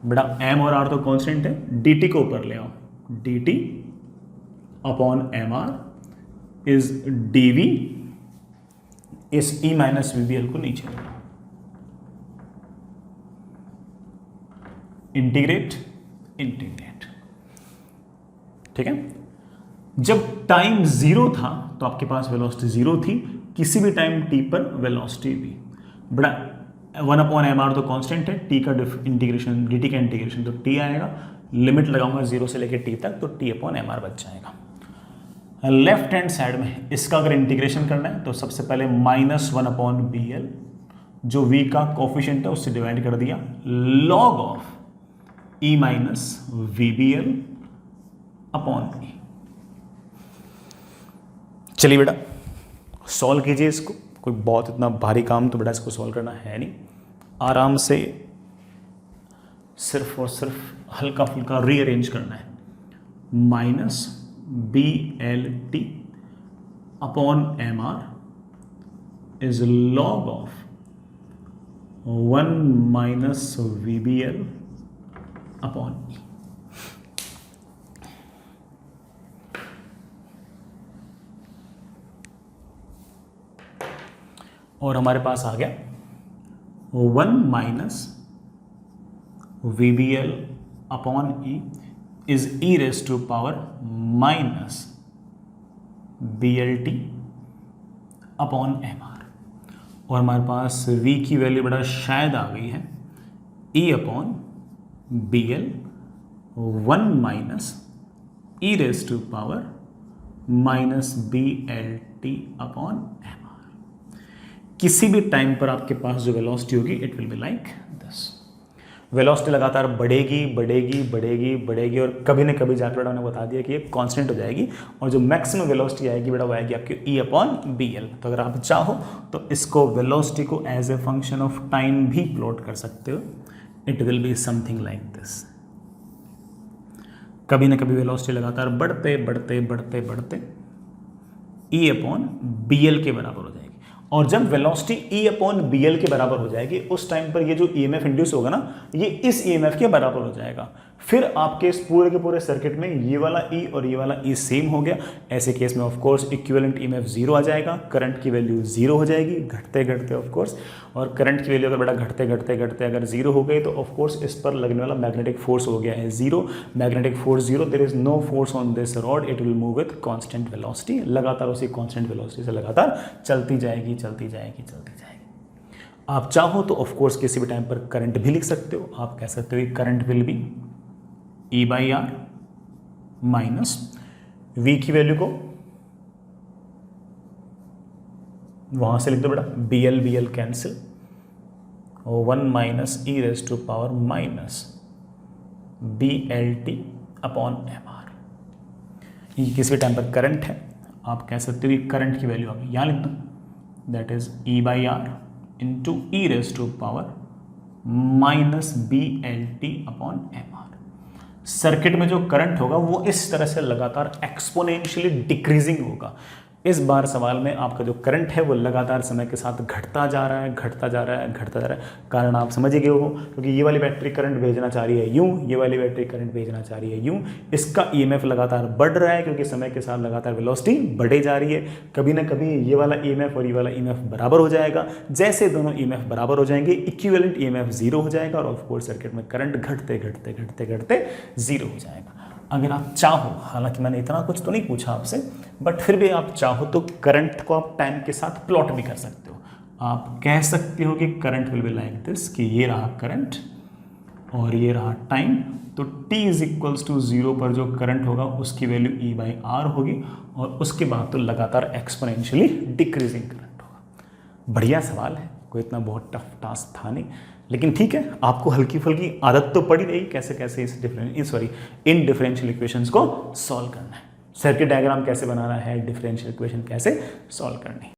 बेटा M और R तो कांस्टेंट है, dt को ऊपर ले आओ, dt upon MR is dV, इस E माइनस VBL को नीचे ले आओ, इंटीग्रेट इंटीग्रेट। ठीक है। जब टाइम जीरो था तो आपके पास वेलोसिटी जीरो थी, किसी भी टाइम t पर वेलोसिटी भी। बड़ा 1 अपॉन MR तो कांस्टेंट है, t का इंटीग्रेशन, dt का इंटीग्रेशन तो t आएगा, लिमिट लगाऊंगा जीरो से लेकर t तक तो t अपॉन MR बच जाएगा। लेफ्ट हैंड साइड में इसका अगर इंटीग्रेशन करना है तो सबसे पहले -1 अपॉन BL, जो v का कोफिशिएंट है उससे डिवाइड कर दिया, log of E minus VBL upon E। चलिए बेटा सॉल्व कीजिए इसको, कोई बहुत इतना भारी काम तो बेटा इसको सॉल्व करना है नहीं, आराम से सिर्फ और सिर्फ हल्का फुल्का रीअरेंज करना है। Minus BLT upon MR is log of 1 minus VBL upon E। और हमारे पास आ गया 1 minus VBL upon E is E raise to power minus BLT upon MR। और हमारे पास V की वैल्यू बड़ा शायद आ गई है E upon BL 1 minus E raise to power minus B L T upon M R. किसी भी टाइम पर आपके पास जो वेलोसिटी होगी it will be like this. Velocity लगातार बढ़ेगी बढ़ेगी बढ़ेगी बढ़ेगी और कभी ना कभी जाकर बेटा मैंने बता दिया कि ये कांस्टेंट हो जाएगी और जो मैक्सिमम वेलोसिटी आएगी बेटा वो आएगी आपकी ई अपॉन बी एल। तो अगर आप चाहो तो इसको वेलोसिटी को as a function of time भी प्लॉट कर सकते हो। It will be something like this. कभी ना कभी वेलोसिटी लगातार बढ़ते बढ़ते बढ़ते बढ़ते ई अपॉन बी एल के बराबर हो जाएगी और जब velocity E upon B L के बराबर हो जाएगी उस टाइम पर ये जो ईएमएफ इंड्यूस होगा ना ये इस ईएमएफ के बराबर हो जाएगा। फिर आपके इस पूरे के पूरे सर्किट में ये वाला ई और ये वाला ई सेम हो गया। ऐसे केस में of course equivalent EMF zero आ जाएगा, करंट की वैल्यू जीरो हो जाएगी घटते घटते ऑफ कोर्स। और करंट की वैल्यू अगर बेटा घटते घटते घटते अगर जीरो हो गई तो ऑफ कोर्स इस पर लगने वाला मैग्नेटिक फोर्स हो गया है zero. Magnetic force zero, there is no force on this rod, it will move with constant velocity. लगातार उसी कांस्टेंट वेलोसिटी से लगातार चलती जाएगी चलती जाएगी चलती जाएगी। आप चाहो तो ऑफ कोर्स किसी भी टाइम पर करंट भी लिख सकते हो। आप कह सकते हो current will be E by R minus V की वैल्यू को वहां से लिख दो बेटा बी एल कैंसिल और 1 minus E raise to power minus B L T upon M R. ये किसी भी टाइम पर करंट है। आप कह सकते हो कि करंट की वैल्यू आप यहां लिख दो, that is E by R into E raise to power minus B L T upon M R. Circuit में जो करंट होगा वो इस तरह से लगातार एक्सपोनेंशियली डिक्रीजिंग होगा। इस बार सवाल में आपका जो करंट है वो लगातार समय के साथ घटता जा रहा है घटता जा रहा है घटता जा रहा है। कारण आप समझ गए हो क्योंकि ये वाली बैटरी करंट भेजना चाह रही है यूं, ये वाली बैटरी करंट भेजना चाह रही है यूं। इसका ईएमएफ लगातार बढ़ रहा है क्योंकि समय के साथ लगातार वेलोसिटी बढ़े जा रही है। कभी ना कभी ये वाला ईएमएफ और ये वाला ईएमएफ बराबर हो जाएगा। जैसे दोनों ईएमएफ बराबर हो जाएंगे इक्विवेलेंट ईएमएफ जीरो हो जाएगा और ऑफ कोर्स सर्किट में करंट घटते घटते घटते घटते जीरो हो जाएगा। अगर आप चाहो, हालांकि मैंने इतना कुछ तो नहीं पूछा आपसे, बट फिर भी आप चाहो तो करंट को आप टाइम के साथ प्लॉट भी कर सकते हो। आप कह सकते हो कि current will be like this, कि ये रहा करंट और ये रहा टाइम। तो t इज इक्वल्स टू 0 पर जो करंट होगा उसकी वैल्यू ई बाई आर होगी और उसके बाद तो लगातार एक्सपोनेंशियली डिक्रीजिंग करंट होगा। बढ़िया सवाल है, कोई इतना बहुत टफ टास्क था नहीं, लेकिन ठीक है आपको हल्की फुल्की आदत तो पड़ी रही कैसे कैसे इन डिफरेंशियल इक्वेशंस को सॉल्व करना है, सर्किट डायग्राम कैसे बनाना है, डिफरेंशियल इक्वेशन कैसे सॉल्व करनी है।